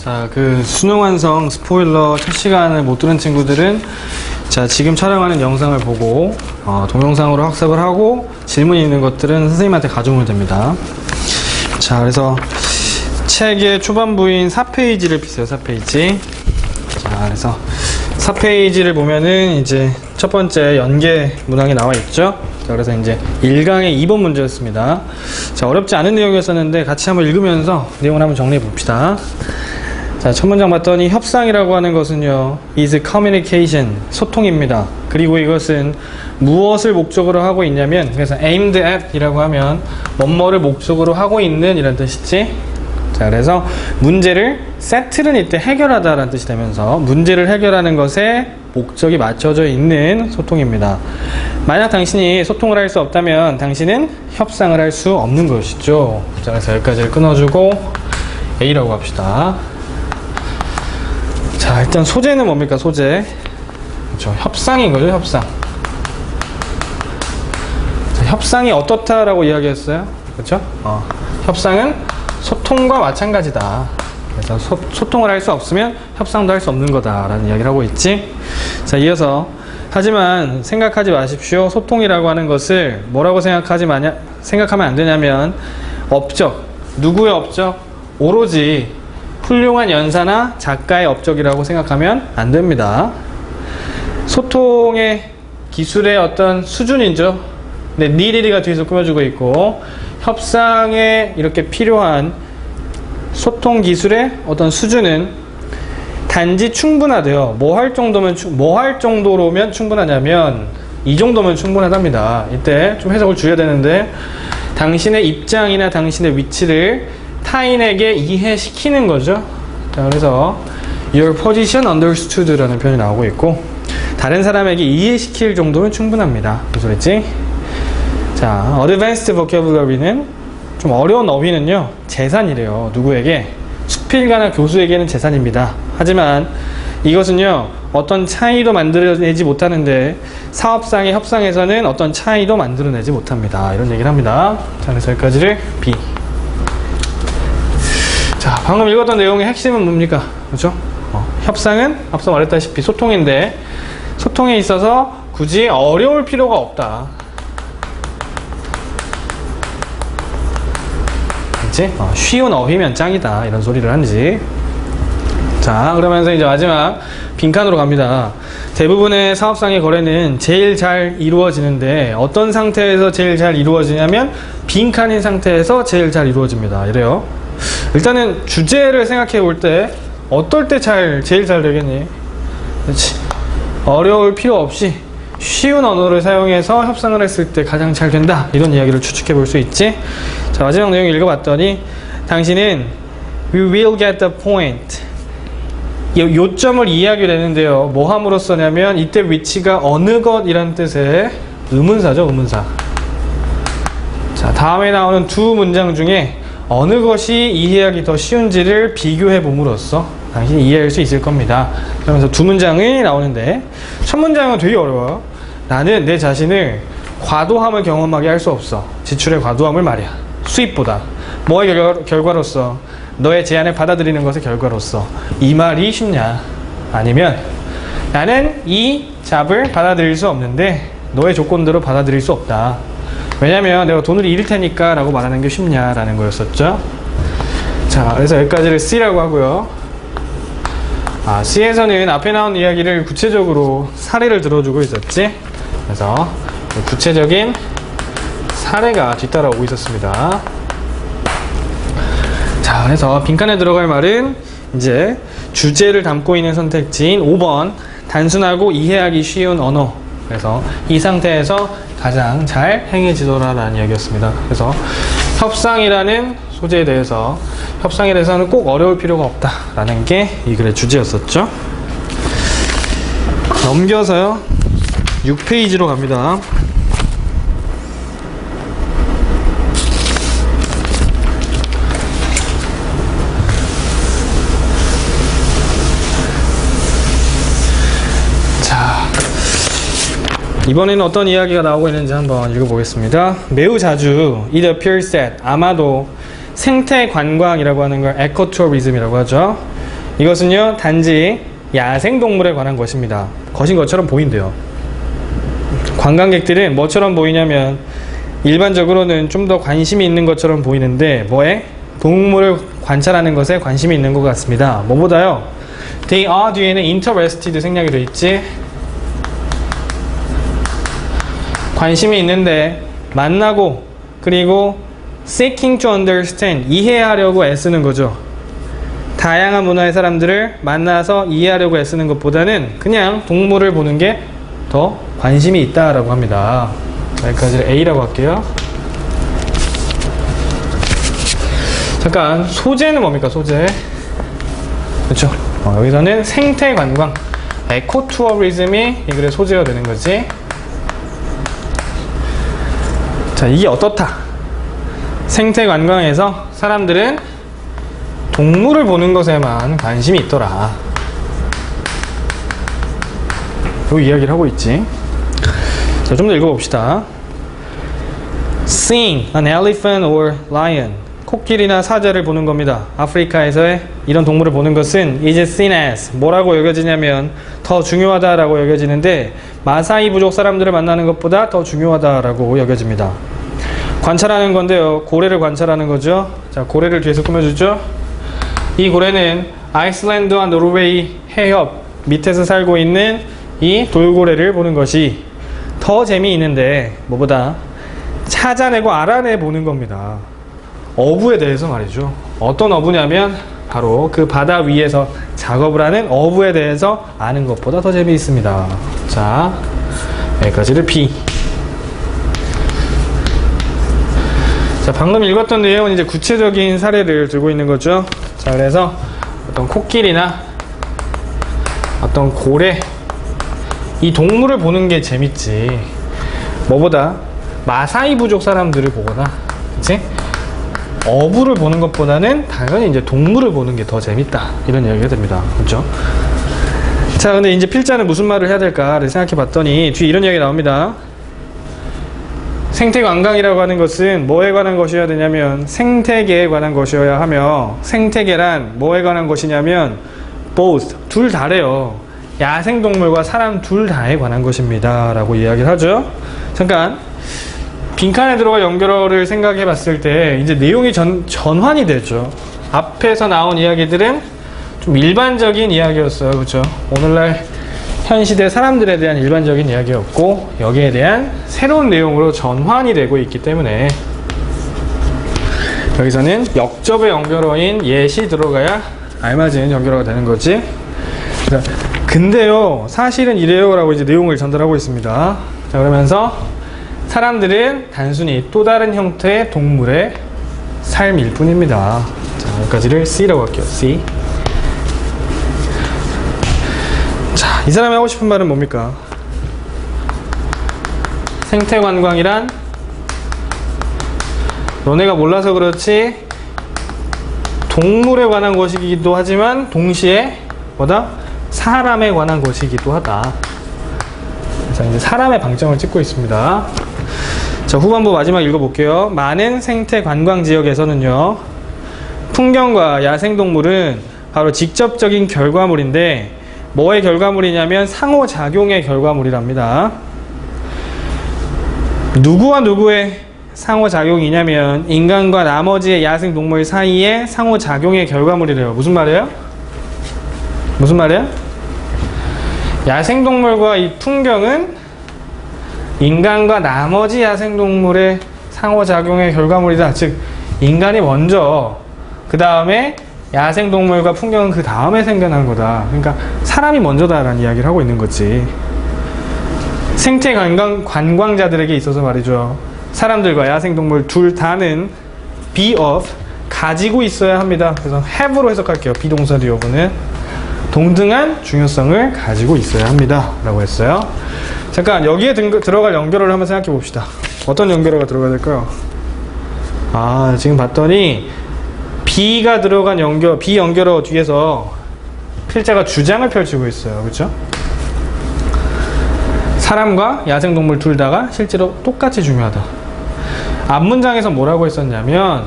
자, 그 수능 완성 스포일러 첫 시간을 못 들은 친구들은 자, 지금 촬영하는 영상을 보고 동영상으로 학습을 하고 질문이 있는 것들은 선생님한테 가져오면 됩니다. 자, 그래서 책의 초반부인 4페이지를 펴세요. 4페이지. 자, 그래서 4페이지를 보면은 이제 첫 번째 연계 문항이 나와 있죠. 자, 그래서 이제 1강의 2번 문제였습니다. 자, 어렵지 않은 내용이었었는데 같이 한번 읽으면서 내용을 한번 정리해 봅시다. 자, 첫 문장 봤더니 협상이라고 하는 것은요, is communication, 소통입니다. 그리고 이것은 무엇을 목적으로 하고 있냐면, 그래서 aimed at 이라고 하면 뭐뭐를 목적으로 하고 있는 이란 뜻이지. 자, 그래서 문제를 세틀은 이때 해결하다 라는 뜻이 되면서 문제를 해결하는 것에 목적이 맞춰져 있는 소통입니다. 만약 당신이 소통을 할 수 없다면 당신은 협상을 할 수 없는 것이죠. 자, 그래서 여기까지를 끊어주고 A라고 합시다. 자, 일단 소재는 뭡니까? 소재. 그렇죠. 협상인 거죠, 협상. 자, 협상이 어떻다라고 이야기했어요? 그렇죠? 협상은 소통과 마찬가지다. 그래서 소통을 할 수 없으면 협상도 할 수 없는 거다라는 이야기를 하고 있지. 자, 이어서 하지만 생각하지 마십시오. 소통이라고 하는 것을 뭐라고 생각하면 안 되냐면 업적, 누구의 업적? 오로지 훌륭한 연사나 작가의 업적이라고 생각하면 안 됩니다. 소통의 기술의 어떤 수준이죠. 네, 니리가 뒤에서 꾸며주고 있고, 협상에 이렇게 필요한 소통 기술의 어떤 수준은 단지 충분하대요. 뭐 할 정도로면 충분하냐면 이 정도면 충분하답니다. 이때 좀 해석을 줄여야 되는데, 당신의 입장이나 당신의 위치를 타인에게 이해시키는 거죠. 자, 그래서 your position understood 라는 표현이 나오고 있고, 다른 사람에게 이해시킬 정도면 충분합니다. 무슨 소리지? 자, advanced vocabulary는 좀 어려운 어휘는요, 재산이래요. 누구에게? 수필가나 교수에게는 재산입니다. 하지만 이것은요, 어떤 차이도 만들어내지 못하는데 사업상의 협상에서는 어떤 차이도 만들어내지 못합니다. 이런 얘기를 합니다. 자, 그래서 여기까지를 B. 자, 방금 읽었던 내용의 핵심은 뭡니까? 그렇죠? 협상은 앞서 말했다시피 소통인데, 소통에 있어서 굳이 어려울 필요가 없다. 그치? 쉬운 어휘면 짱이다. 이런 소리를 하는지. 자, 그러면서 이제 마지막 빈칸으로 갑니다. 대부분의 사업상의 거래는 제일 잘 이루어지는데 어떤 상태에서 제일 잘 이루어지냐면 빈칸인 상태에서 제일 잘 이루어집니다. 이래요. 일단은 주제를 생각해 볼 때 어떨 때 제일 잘 되겠니? 그렇지. 어려울 필요 없이 쉬운 언어를 사용해서 협상을 했을 때 가장 잘 된다. 이런 이야기를 추측해 볼 수 있지. 자, 마지막 내용 읽어봤더니 당신은 We will get the point. 요점을 이해하게 되는데요. 뭐 함으로써냐면 이때 위치가 어느 것이라는 뜻의 의문사죠. 의문사. 자, 다음에 나오는 두 문장 중에 어느 것이 이해하기 더 쉬운지를 비교해 봄으로써 당신이 이해할 수 있을 겁니다. 그러면서 두 문장이 나오는데, 첫 문장은 되게 어려워요. 나는 내 자신을 과도함을 경험하게 할 수 없어. 지출의 과도함을 말이야. 수입보다. 뭐의 결과로서? 너의 제안을 받아들이는 것의 결과로서. 이 말이 쉽냐? 아니면 나는 이 잡을 받아들일 수 없는데 너의 조건대로 받아들일 수 없다. 왜냐면 내가 돈을 잃을 테니까 라고 말하는 게 쉽냐라는 거였었죠. 자, 그래서 여기까지를 C라고 하고요. C에서는 앞에 나온 이야기를 구체적으로 사례를 들어주고 있었지. 그래서 구체적인 사례가 뒤따라오고 있었습니다. 자, 그래서 빈칸에 들어갈 말은 이제 주제를 담고 있는 선택지인 5번 단순하고 이해하기 쉬운 언어. 그래서 이 상태에서 가장 잘 행해지더라라는 이야기였습니다. 그래서 협상이라는 소재에 대해서, 협상에 대해서는 꼭 어려울 필요가 없다라는 게 이 글의 주제였었죠. 넘겨서요, 6페이지로 갑니다. 이번에는 어떤 이야기가 나오고 있는지 한번 읽어보겠습니다. 매우 자주 it appears that, 아마도 생태 관광이라고 하는 걸 에코투어리즘이라고 하죠. 이것은요 단지 야생동물에 관한 것입니다. 것인 것처럼 보인대요. 관광객들은 뭐처럼 보이냐면 일반적으로는 좀 더 관심이 있는 것처럼 보이는데 뭐에? 동물을 관찰하는 것에 관심이 있는 것 같습니다. 뭐보다요? They are 뒤에는 interested 생략이 되어 있지. 관심이 있는데 만나고 그리고 seeking to understand 이해하려고 애쓰는 거죠. 다양한 문화의 사람들을 만나서 이해하려고 애쓰는 것보다는 그냥 동물을 보는 게 더 관심이 있다라고 합니다. 여기까지를 A라고 할게요. 잠깐 소재는 뭡니까? 소재 그렇죠? 여기서는 생태관광 에코투어리즘이 이 글의 소재가 되는 거지. 자, 이게 어떻다? 생태관광에서 사람들은 동물을 보는 것에만 관심이 있더라. 요 이야기를 하고 있지. 자, 좀 더 읽어봅시다. Seeing an elephant or lion 코끼리나 사자를 보는 겁니다. 아프리카에서의 이런 동물을 보는 것은 is seen as 뭐라고 여겨지냐면 더 중요하다라고 여겨지는데 마사이 부족 사람들을 만나는 것보다 더 중요하다라고 여겨집니다. 관찰하는 건데요. 고래를 관찰하는 거죠. 자, 고래를 뒤에서 꾸며주죠. 이 고래는 아이슬란드와 노르웨이 해협 밑에서 살고 있는 이 돌고래를 보는 것이 더 재미있는데 뭐보다 찾아내고 알아내 보는 겁니다. 어부에 대해서 말이죠. 어떤 어부냐면 바로 그 바다 위에서 작업을 하는 어부에 대해서 아는 것보다 더 재미있습니다. 자, 여기까지를 B. 자, 방금 읽었던 내용은 이제 구체적인 사례를 들고 있는 거죠. 자, 그래서 어떤 코끼리나 어떤 고래 이 동물을 보는 게 재밌지. 뭐보다 마사이 부족 사람들을 보거나, 그치? 어부를 보는 것보다는 당연히 이제 동물을 보는 게 더 재밌다. 이런 이야기가 됩니다. 그렇죠? 자, 근데 이제 필자는 무슨 말을 해야 될까를 생각해 봤더니 뒤에 이런 이야기 나옵니다. 생태관광이라고 하는 것은 뭐에 관한 것이어야 되냐면 생태계에 관한 것이어야 하며 생태계란 뭐에 관한 것이냐면 both, 둘 다래요. 야생동물과 사람 둘 다에 관한 것입니다 라고 이야기를 하죠. 잠깐 빈칸에 들어갈 연결어를 생각해 봤을 때 이제 내용이 전환이 되죠. 앞에서 나온 이야기들은 좀 일반적인 이야기였어요. 그렇죠? 오늘날 현 시대 사람들에 대한 일반적인 이야기였고 여기에 대한 새로운 내용으로 전환이 되고 있기 때문에 여기서는 역접의 연결어인 yet이 들어가야 알맞은 연결어가 되는 거지. 근데요 사실은 이래요 라고 이제 내용을 전달하고 있습니다. 자, 그러면서 사람들은 단순히 또 다른 형태의 동물의 삶일 뿐입니다. 자, 여기까지를 C라고 할게요. C. 자, 이 사람이 하고 싶은 말은 뭡니까? 생태관광이란 너네가 몰라서 그렇지 동물에 관한 것이기도 하지만 동시에 뭐다? 사람에 관한 것이기도 하다. 자, 이제 사람의 방점을 찍고 있습니다. 자, 후반부 마지막 읽어볼게요. 많은 생태 관광 지역에서는요, 풍경과 야생동물은 바로 직접적인 결과물인데, 뭐의 결과물이냐면 상호작용의 결과물이랍니다. 누구와 누구의 상호작용이냐면, 인간과 나머지의 야생동물 사이의 상호작용의 결과물이래요. 무슨 말이에요? 무슨 말이야? 야생동물과 이 풍경은 인간과 나머지 야생동물의 상호작용의 결과물이다. 즉 인간이 먼저 그 다음에 야생동물과 풍경은 그 다음에 생겨난 거다. 그러니까 사람이 먼저다라는 이야기를 하고 있는 거지. 생태관광자들에게 있어서 말이죠. 사람들과 야생동물 둘 다는 be of 가지고 있어야 합니다. 그래서 have로 해석할게요. 비동사 뒤 of는 동등한 중요성을 가지고 있어야 합니다 라고 했어요. 잠깐 여기에 들어갈 연결어를 한번 생각해 봅시다. 어떤 연결어가 들어가야 될까요? 아, 지금 봤더니 B가 들어간 B 연결어 뒤에서 필자가 주장을 펼치고 있어요. 그렇죠? 사람과 야생동물 둘 다가 실제로 똑같이 중요하다. 앞문장에서 뭐라고 했었냐면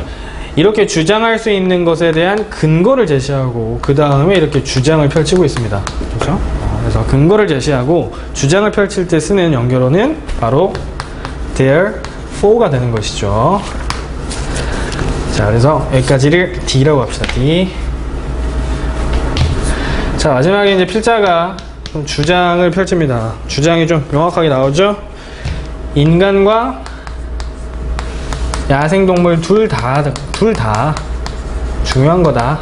이렇게 주장할 수 있는 것에 대한 근거를 제시하고 그 다음에 이렇게 주장을 펼치고 있습니다. 그렇죠? 그래서 근거를 제시하고 주장을 펼칠 때 쓰는 연결어는 바로 therefore 가 되는 것이죠. 자, 그래서 여기까지를 D라고 합시다. D. 자, 마지막에 이제 필자가 좀 주장을 펼칩니다. 주장이 좀 명확하게 나오죠? 인간과 야생동물 둘 다 중요한 거다.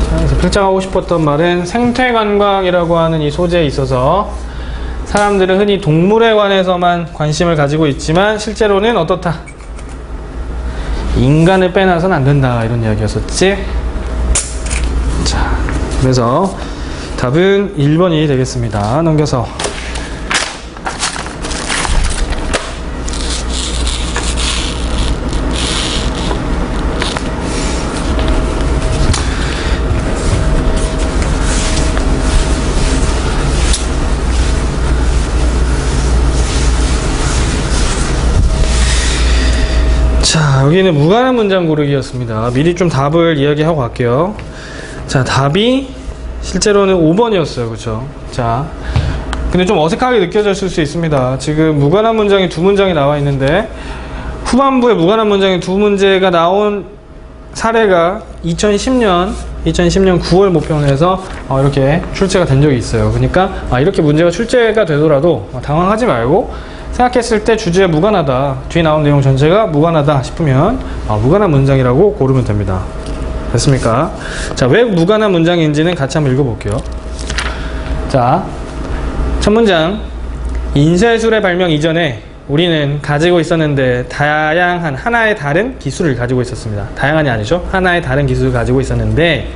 자, 그래서 필자가 하고 싶었던 말은 생태관광이라고 하는 이 소재에 있어서 사람들은 흔히 동물에 관해서만 관심을 가지고 있지만 실제로는 어떻다? 인간을 빼놔서는 안 된다. 이런 이야기였었지. 자, 그래서 답은 1번이 되겠습니다. 넘겨서. 자, 여기는 무관한 문장 고르기였습니다. 미리 좀 답을 이야기하고 갈게요. 자, 답이 실제로는 5번이었어요. 그쵸? 자, 근데 좀 어색하게 느껴졌을 수 있습니다. 지금 무관한 문장이 두 문장이 나와 있는데 후반부에 무관한 문장이 두 문제가 나온 사례가 2010년 9월 모평에서 이렇게 출제가 된 적이 있어요. 그러니까 이렇게 문제가 출제가 되더라도 당황하지 말고 생각했을 때 주제에 무관하다, 뒤에 나온 내용 전체가 무관하다 싶으면 무관한 문장이라고 고르면 됩니다. 됐습니까? 자, 왜 무관한 문장인지는 같이 한번 읽어볼게요. 자, 첫 문장. 인쇄술의 발명 이전에 우리는 가지고 있었는데 다양한 하나의 다른 기술을 가지고 있었습니다. 다양한이 아니죠. 하나의 다른 기술을 가지고 있었는데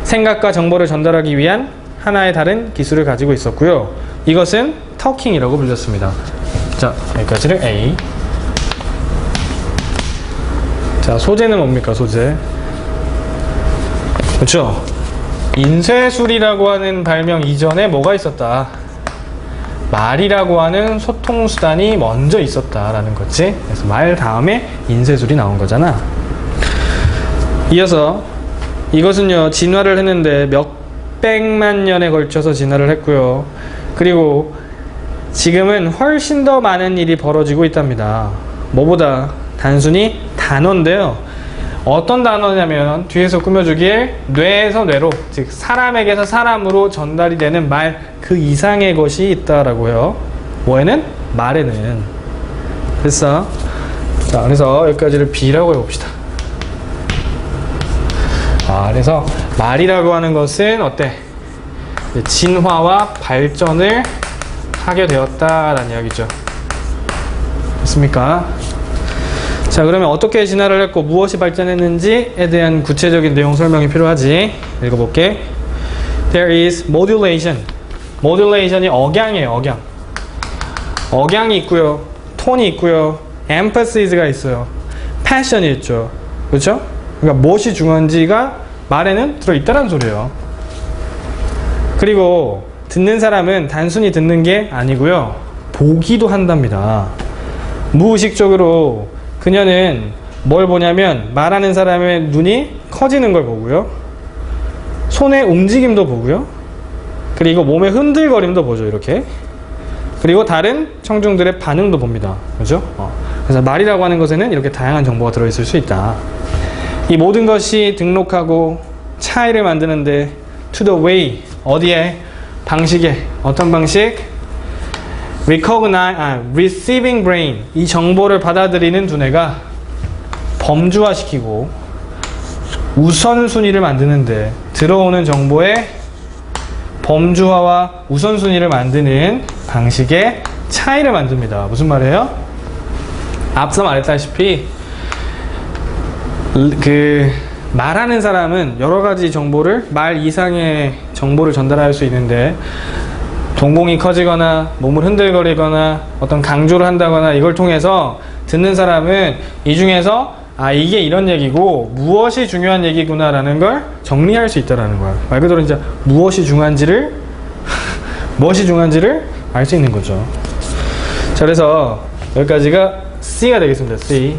생각과 정보를 전달하기 위한 하나의 다른 기술을 가지고 있었고요. 이것은 터킹이라고 불렸습니다. 자, 여기까지를 A. 자, 소재는 뭡니까? 소재. 그렇죠? 인쇄술이라고 하는 발명 이전에 뭐가 있었다? 말이라고 하는 소통수단이 먼저 있었다라는 거지. 그래서 말 다음에 인쇄술이 나온 거잖아. 이어서 이것은요, 진화를 했는데 몇백만 년에 걸쳐서 진화를 했고요. 그리고 지금은 훨씬 더 많은 일이 벌어지고 있답니다. 뭐보다? 단순히 단어인데요. 어떤 단어냐면 뒤에서 꾸며주기에 뇌에서 뇌로, 즉 사람에게서 사람으로 전달이 되는 말 그 이상의 것이 있다라고요. 뭐에는? 말에는. 됐어? 자, 그래서 여기까지를 B라고 해봅시다. 그래서 말이라고 하는 것은 어때? 진화와 발전을 하게 되었다라는 이야기죠. 됐습니까? 자, 그러면 어떻게 진화를 했고 무엇이 발전했는지에 대한 구체적인 내용 설명이 필요하지. 읽어볼게. There is modulation. modulation이 억양이에요. 억양. 억양이 있고요. 톤이 있고요. emphasis 가 있어요. passion이 있죠. 그렇죠? 그러니까 무엇이 중요한지가 말에는 들어있다는 소리예요. 그리고 듣는 사람은 단순히 듣는 게 아니고요. 보기도 한답니다. 무의식적으로 그녀는 뭘 보냐면 말하는 사람의 눈이 커지는 걸 보고요. 손의 움직임도 보고요. 그리고 몸의 흔들거림도 보죠. 이렇게. 그리고 다른 청중들의 반응도 봅니다. 그죠? 그래서 말이라고 하는 것에는 이렇게 다양한 정보가 들어있을 수 있다. 이 모든 것이 등록하고 차이를 만드는데 to the way, 어디에? 방식에. 어떤 방식? receiving brain, 이 정보를 받아들이는 두뇌가 범주화시키고 우선순위를 만드는데 들어오는 정보의 범주화와 우선순위를 만드는 방식의 차이를 만듭니다. 무슨 말이에요? 앞서 말했다시피 말하는 사람은 여러 가지 정보를 말 이상의 정보를 전달할 수 있는데 동공이 커지거나 몸을 흔들거리거나 어떤 강조를 한다거나 이걸 통해서 듣는 사람은 이 중에서 이게 이런 얘기고 무엇이 중요한 얘기구나 라는 걸 정리할 수 있다는 거야. 말 그대로 이제 무엇이 중요한지를 알 수 있는 거죠. 자, 그래서 여기까지가 C가 되겠습니다. C.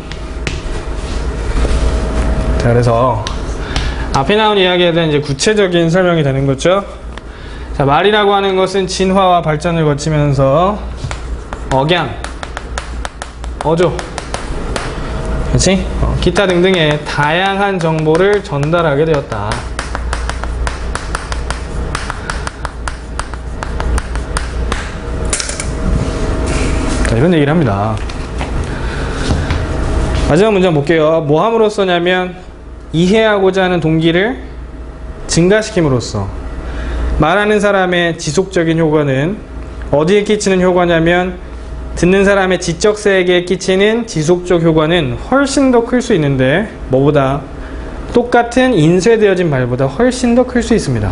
자, 그래서 앞에 나온 이야기에 대한 이제 구체적인 설명이 되는 거죠. 자, 말이라고 하는 것은 진화와 발전을 거치면서 억양, 어조, 그렇지? 기타 등등의 다양한 정보를 전달하게 되었다. 자, 이런 얘기를 합니다. 마지막 문장 볼게요. 뭐 함으로써냐면 이해하고자 하는 동기를 증가시킴으로써. 말하는 사람의 지속적인 효과는 어디에 끼치는 효과냐면 듣는 사람의 지적 세계에 끼치는 지속적 효과는 훨씬 더 클 수 있는데 뭐보다 똑같은 인쇄되어진 말보다 훨씬 더 클 수 있습니다.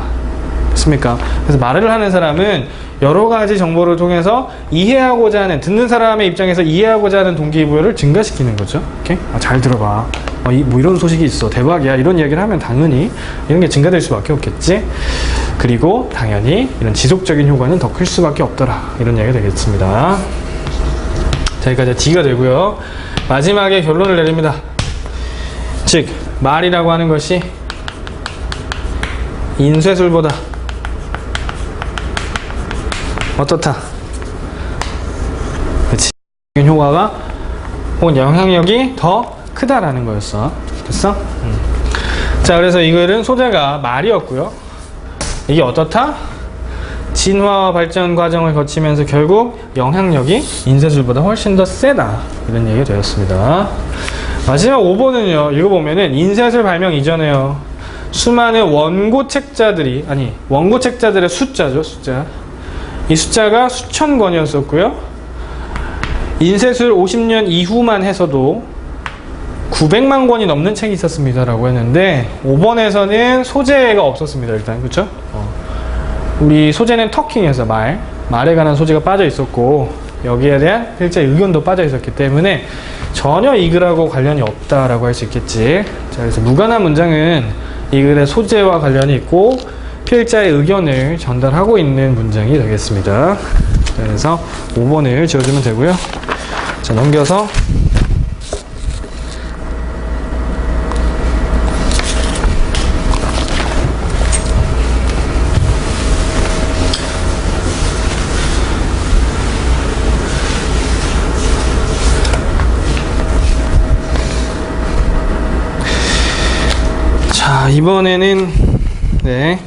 됐습니까? 그래서 말을 하는 사람은 여러 가지 정보를 통해서 이해하고자 하는, 듣는 사람의 입장에서 이해하고자 하는 동기부여를 증가시키는 거죠. 오케이? 잘 들어봐. 뭐 이런 소식이 있어. 대박이야. 이런 이야기를 하면 당연히 이런 게 증가될 수밖에 없겠지. 그리고 당연히 이런 지속적인 효과는 더 클 수밖에 없더라. 이런 이야기가 되겠습니다. 자, 여기까지 D가 되고요. 마지막에 결론을 내립니다. 즉, 말이라고 하는 것이 인쇄술보다 어떻다? 그치? 효과가 혹은 영향력이 더 크다라는 거였어. 됐어? 자, 그래서 이거는 소재가 말이었고요. 이게 어떻다? 진화와 발전 과정을 거치면서 결국 영향력이 인쇄술보다 훨씬 더 세다. 이런 얘기가 되었습니다. 마지막 5번은요. 읽어보면은 인쇄술 발명 이전에요. 수많은 원고책자들의 숫자죠. 숫자. 이 숫자가 수천 권이었었고요. 인쇄술 50년 이후만 해서도 900만 권이 넘는 책이 있었습니다 라고 했는데 5번에서는 소재가 없었습니다. 일단 그쵸? 우리 소재는 터킹에서 말에 관한 소재가 빠져 있었고 여기에 대한 필자의 의견도 빠져 있었기 때문에 전혀 이 글하고 관련이 없다라고 할 수 있겠지. 자, 그래서 무관한 문장은 이 글의 소재와 관련이 있고 필자의 의견을 전달하고 있는 문장이 되겠습니다. 자, 그래서 5번을 지워주면 되고요. 자, 넘겨서 자, 이번에는 네,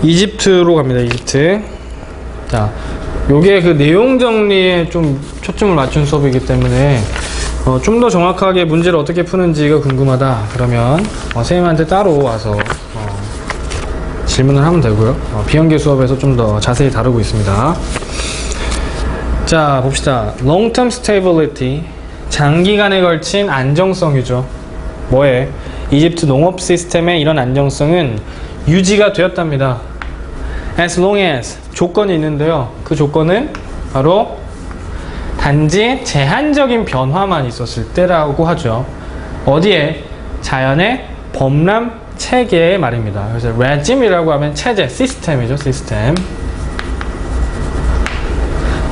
이집트로 갑니다. 이집트. 자, 요게 그 내용 정리에 좀 초점을 맞춘 수업이기 때문에 좀 더 정확하게 문제를 어떻게 푸는지가 궁금하다. 그러면 선생님한테 따로 와서 질문을 하면 되고요. 비연계 수업에서 좀 더 자세히 다루고 있습니다. 자, 봅시다. Long-term stability, 장기간에 걸친 안정성이죠. 뭐에? 이집트 농업 시스템의 이런 안정성은 유지가 되었답니다. As long as, 조건이 있는데요. 그 조건은 바로 단지 제한적인 변화만 있었을 때라고 하죠. 어디에? 자연의 범람 체계의 말입니다. 그래서 regime이라고 하면 체제, 시스템이죠. 시스템.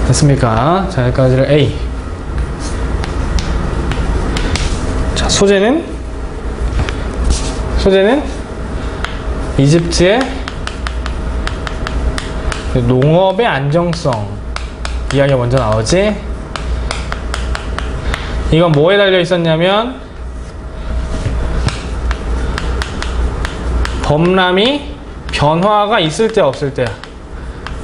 됐습니까? 자, 여기까지를 A. 자, 소재는 이집트의 농업의 안정성 이야기가 먼저 나오지. 이건 뭐에 달려 있었냐면 범람이 변화가 있을 때 없을 때야.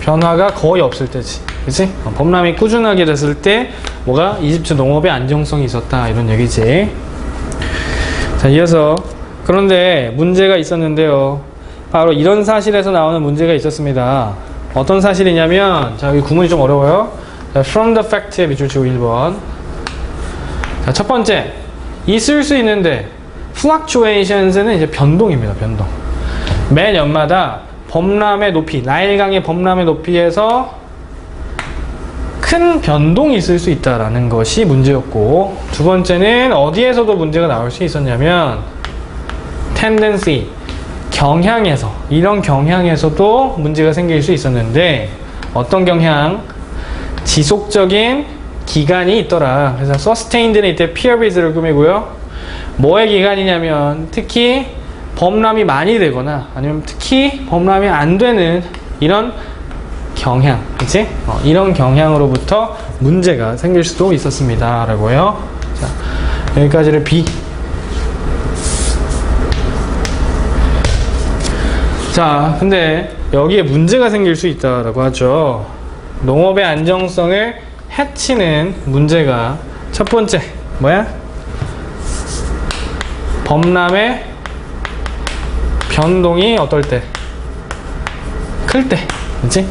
변화가 거의 없을 때지. 그치? 범람이 꾸준하게 됐을 때 뭐가 이집트 농업의 안정성이 있었다 이런 얘기지. 자, 이어서 그런데 문제가 있었는데요. 바로 이런 사실에서 나오는 문제가 있었습니다. 어떤 사실이냐면, 자, 여기 구문이 좀 어려워요. 자, from the fact에 밑줄 치고 1번. 자, 첫 번째, 있을 수 있는데, fluctuations는 이제 변동입니다. 변동. 매 년마다 범람의 높이, 나일강의 범람의 높이에서 큰 변동이 있을 수 있다라는 것이 문제였고, 두 번째는 어디에서도 문제가 나올 수 있었냐면 tendency, 경향에서, 이런 경향에서도 문제가 생길 수 있었는데 어떤 경향? 지속적인 기간이 있더라. 그래서 sustained는 이때 period를 꾸미고요. 뭐의 기간이냐면 특히 범람이 많이 되거나 아니면 특히 범람이 안 되는 이런 경향, 그치? 이런 경향으로부터 문제가 생길 수도 있었습니다. 라고요. 자, 여기까지를 B. 자, 근데 여기에 문제가 생길 수 있다라고 하죠. 농업의 안정성을 해치는 문제가 첫 번째 뭐야? 범람의 변동이 어떨 때? 클 때, 그치?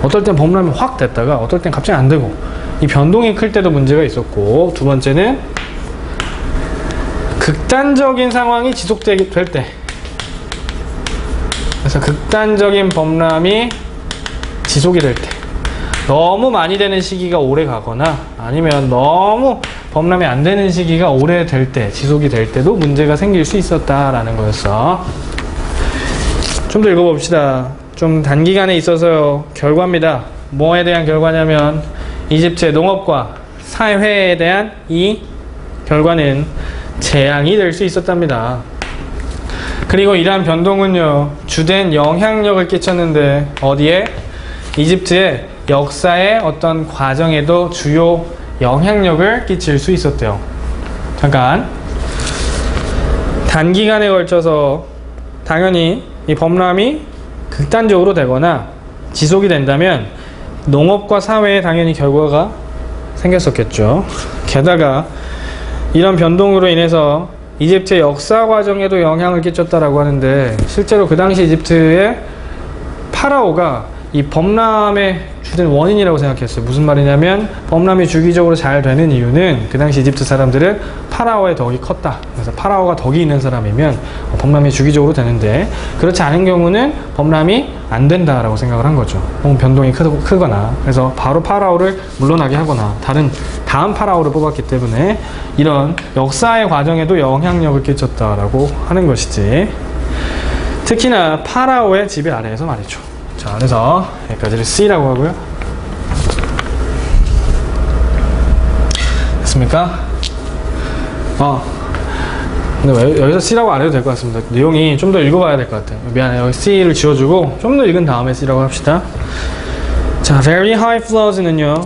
어떨 땐 범람이 확 됐다가 어떨 땐 갑자기 안 되고, 이 변동이 클 때도 문제가 있었고, 두 번째는 극단적인 상황이 지속될 때, 그래서 극단적인 범람이 지속이 될 때, 너무 많이 되는 시기가 오래 가거나 아니면 너무 범람이 안 되는 시기가 오래 될 때, 지속이 될 때도 문제가 생길 수 있었다라는 거였어. 좀 더 읽어봅시다. 좀 단기간에 있어서 결과입니다. 뭐에 대한 결과냐면 이집트의 농업과 사회에 대한 이 결과는 재앙이 될 수 있었답니다. 그리고 이러한 변동은요, 주된 영향력을 끼쳤는데 어디에? 이집트의 역사의 어떤 과정에도 주요 영향력을 끼칠 수 있었대요. 잠깐, 단기간에 걸쳐서 당연히 이 범람이 극단적으로 되거나 지속이 된다면 농업과 사회에 당연히 결과가 생겼었겠죠. 게다가 이런 변동으로 인해서 이집트의 역사 과정에도 영향을 끼쳤다라고 하는데, 실제로 그 당시 이집트의 파라오가 이 범람의 주된 원인이라고 생각했어요. 무슨 말이냐면 범람이 주기적으로 잘 되는 이유는 그 당시 이집트 사람들은 파라오의 덕이 컸다. 그래서 파라오가 덕이 있는 사람이면 범람이 주기적으로 되는데, 그렇지 않은 경우는 범람이 안 된다라고 생각을 한 거죠. 너무 변동이 크거나. 그래서 바로 파라오를 물러나게 하거나 다음 파라오를 뽑았기 때문에 이런 역사의 과정에도 영향력을 끼쳤다라고 하는 것이지. 특히나 파라오의 지배 아래에서 말이죠. 자, 그래서 여기까지를 C라고 하고요. 됐습니까? 근데 왜 여기서 C라고 안 해도 될 것 같습니다. 내용이 좀 더 읽어봐야 될 것 같아요. 미안해요. 여기 C를 지워주고 좀 더 읽은 다음에 C라고 합시다. 자, very high flood는요,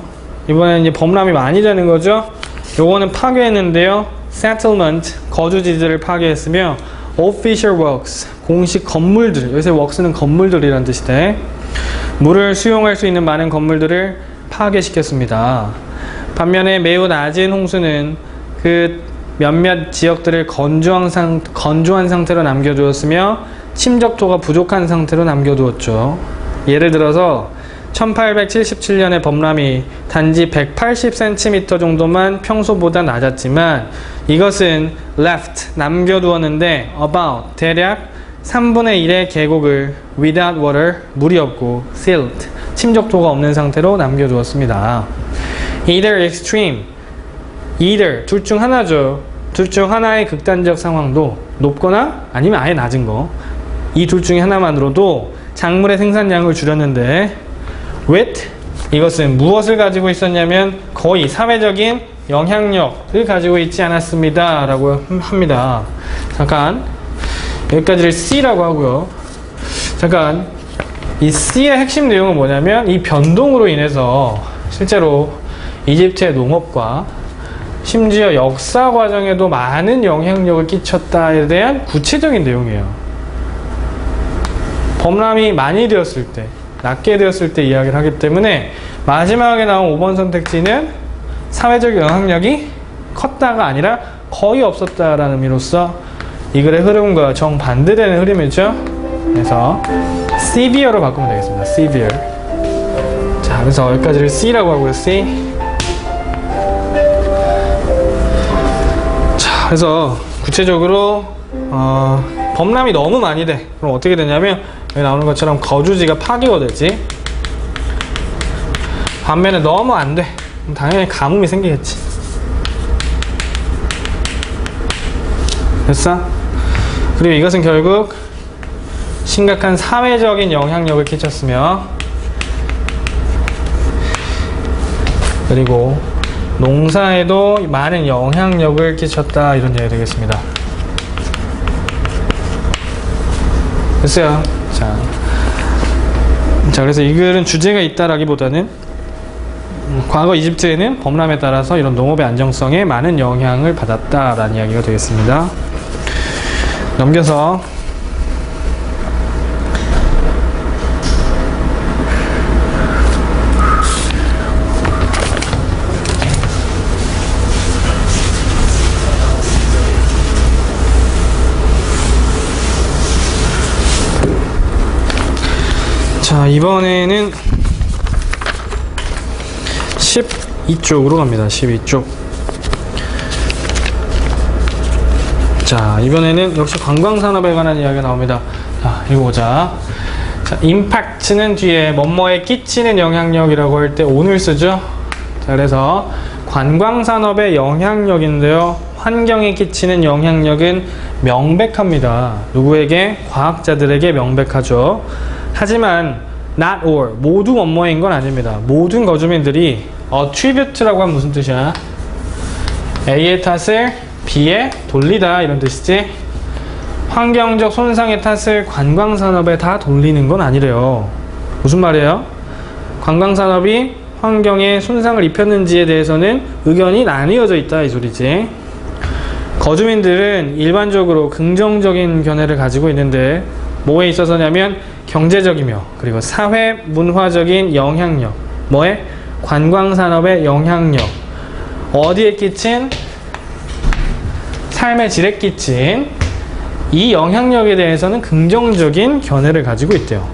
이번에는 이제 범람이 많이 되는 거죠. 요거는 파괴했는데요. settlement, 거주지들을 파괴했으며 official works, 공식 건물들, 여기서 works는 건물들이란 뜻이대. 물을 수용할 수 있는 많은 건물들을 파괴시켰습니다. 반면에 매우 낮은 홍수는 그 몇몇 지역들을 건조한 상태로 남겨두었으며 침적토가 부족한 상태로 남겨두었죠. 예를 들어서 1877년에 범람이 단지 180cm 정도만 평소보다 낮았지만 이것은 left, 남겨두었는데 about, 대략 3분의 1의 계곡을 without water, 물이 없고 silt, 침적토가 없는 상태로 남겨두었습니다. either extreme, either, 둘 중 하나죠. 둘 중 하나의 극단적 상황도 높거나 아니면 아예 낮은 거, 이 둘 중에 하나만으로도 작물의 생산량을 줄였는데 with, 이것은 무엇을 가지고 있었냐면 거의 사회적인 영향력을 가지고 있지 않았습니다 라고 합니다. 잠깐 여기까지를 C라고 하고요. 잠깐, 이 C의 핵심 내용은 뭐냐면 이 변동으로 인해서 실제로 이집트의 농업과 심지어 역사 과정에도 많은 영향력을 끼쳤다에 대한 구체적인 내용이에요. 범람이 많이 되었을 때, 낮게 되었을 때 이야기를 하기 때문에 마지막에 나온 5번 선택지는 사회적 영향력이 컸다가 아니라 거의 없었다라는 의미로서 이 글의 흐름과 정반대되는 흐름이죠. 그래서 severe로 바꾸면 되겠습니다. severe. 자, 그래서 여기까지를 C라고 하고요. C. 자, 그래서 구체적으로 범람이 너무 많이 돼. 그럼 어떻게 되냐면 여기 나오는 것처럼 거주지가 파괴가 되지. 반면에 너무 안 돼. 그럼 당연히 가뭄이 생기겠지. 됐어? 그리고 이것은 결국 심각한 사회적인 영향력을 끼쳤으며 그리고 농사에도 많은 영향력을 끼쳤다, 이런 이야기 되겠습니다. 됐어요. 자, 그래서 이 글은 주제가 있다라기보다는 과거 이집트에는 범람에 따라서 이런 농업의 안정성에 많은 영향을 받았다라는 이야기가 되겠습니다. 넘겨서 자, 이번에는 12쪽으로 갑니다. 12쪽. 자, 이번에는 역시 관광산업에 관한 이야기가 나옵니다. 자, 읽어보자. 자, 임팩트는 뒤에 뭐뭐에 끼치는 영향력이라고 할 때 on을 쓰죠. 자, 그래서 관광산업의 영향력인데요, 환경에 끼치는 영향력은 명백합니다. 누구에게? 과학자들에게 명백하죠. 하지만 not all, 모두 뭐뭐인 건 아닙니다. 모든 거주민들이 attribute라고 하면 무슨 뜻이야? A의 탓을 B에 돌리다, 이런 뜻이지. 환경적 손상의 탓을 관광산업에 다 돌리는 건 아니래요. 무슨 말이에요? 관광산업이 환경에 손상을 입혔는지에 대해서는 의견이 나뉘어져 있다, 이 소리지. 거주민들은 일반적으로 긍정적인 견해를 가지고 있는데 뭐에 있어서냐면 경제적이며 그리고 사회 문화적인 영향력, 뭐에? 관광산업의 영향력, 어디에 끼친? 삶의 질에 끼친 이 영향력에 대해서는 긍정적인 견해를 가지고 있대요.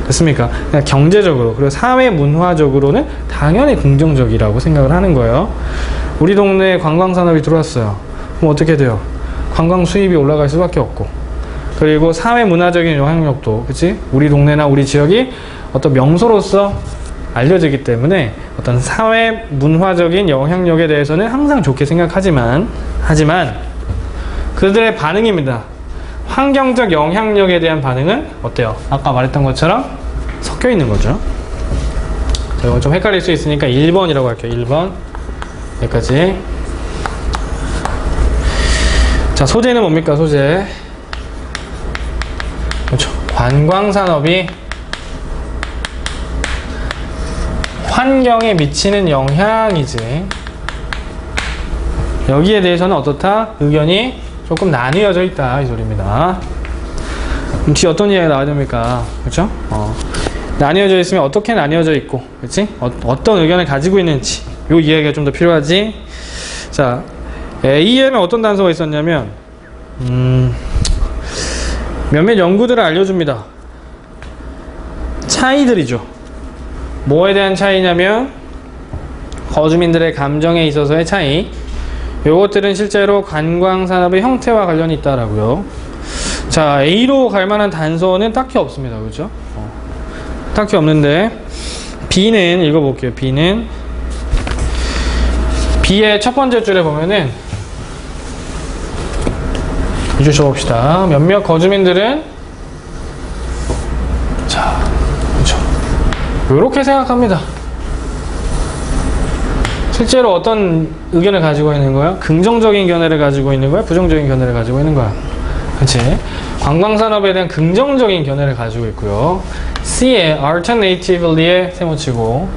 됐습니까? 그러니까 경제적으로 그리고 사회 문화적으로는 당연히 긍정적이라고 생각을 하는 거예요. 우리 동네에 관광산업이 들어왔어요. 그럼 어떻게 돼요? 관광 수입이 올라갈 수밖에 없고, 그리고 사회 문화적인 영향력도, 그치? 우리 동네나 우리 지역이 어떤 명소로서 알려지기 때문에 어떤 사회 문화적인 영향력에 대해서는 항상 좋게 생각하지만 그들의 반응입니다. 환경적 영향력에 대한 반응은 어때요? 아까 말했던 것처럼 섞여 있는 거죠. 자, 이거 좀 헷갈릴 수 있으니까 1번이라고 할게요. 1번. 여기까지. 자, 소재는 뭡니까? 소재. 그렇죠. 관광산업이 환경에 미치는 영향이지. 여기에 대해서는 어떻다? 의견이 조금 나뉘어져 있다, 이 소리입니다. 그럼 뒤에 어떤 이야기가 나와야 됩니까? 그렇죠? 나뉘어져 있으면 어떻게 나뉘어져 있고, 그렇지? 어떤 의견을 가지고 있는지, 요 이야기가 좀 더 필요하지. 자, A에는 어떤 단서가 있었냐면 몇몇 연구들을 알려줍니다. 차이들이죠. 뭐에 대한 차이냐면 거주민들의 감정에 있어서의 차이. 요것들은 실제로 관광산업의 형태와 관련이 있다라고요. 자, A로 갈 만한 단서는 딱히 없습니다. 그렇죠? 딱히 없는데 B는 읽어볼게요. B는 B의 첫 번째 줄에 보면은 이 줄 써봅시다. 몇몇 거주민들은 자, 그렇죠. 요렇게 생각합니다. 실제로 어떤 의견을 가지고 있는 거야? 긍정적인 견해를 가지고 있는 거야? 부정적인 견해를 가지고 있는 거야? 그치? 관광산업에 대한 긍정적인 견해를 가지고 있고요. C에 alternatively에 세모치고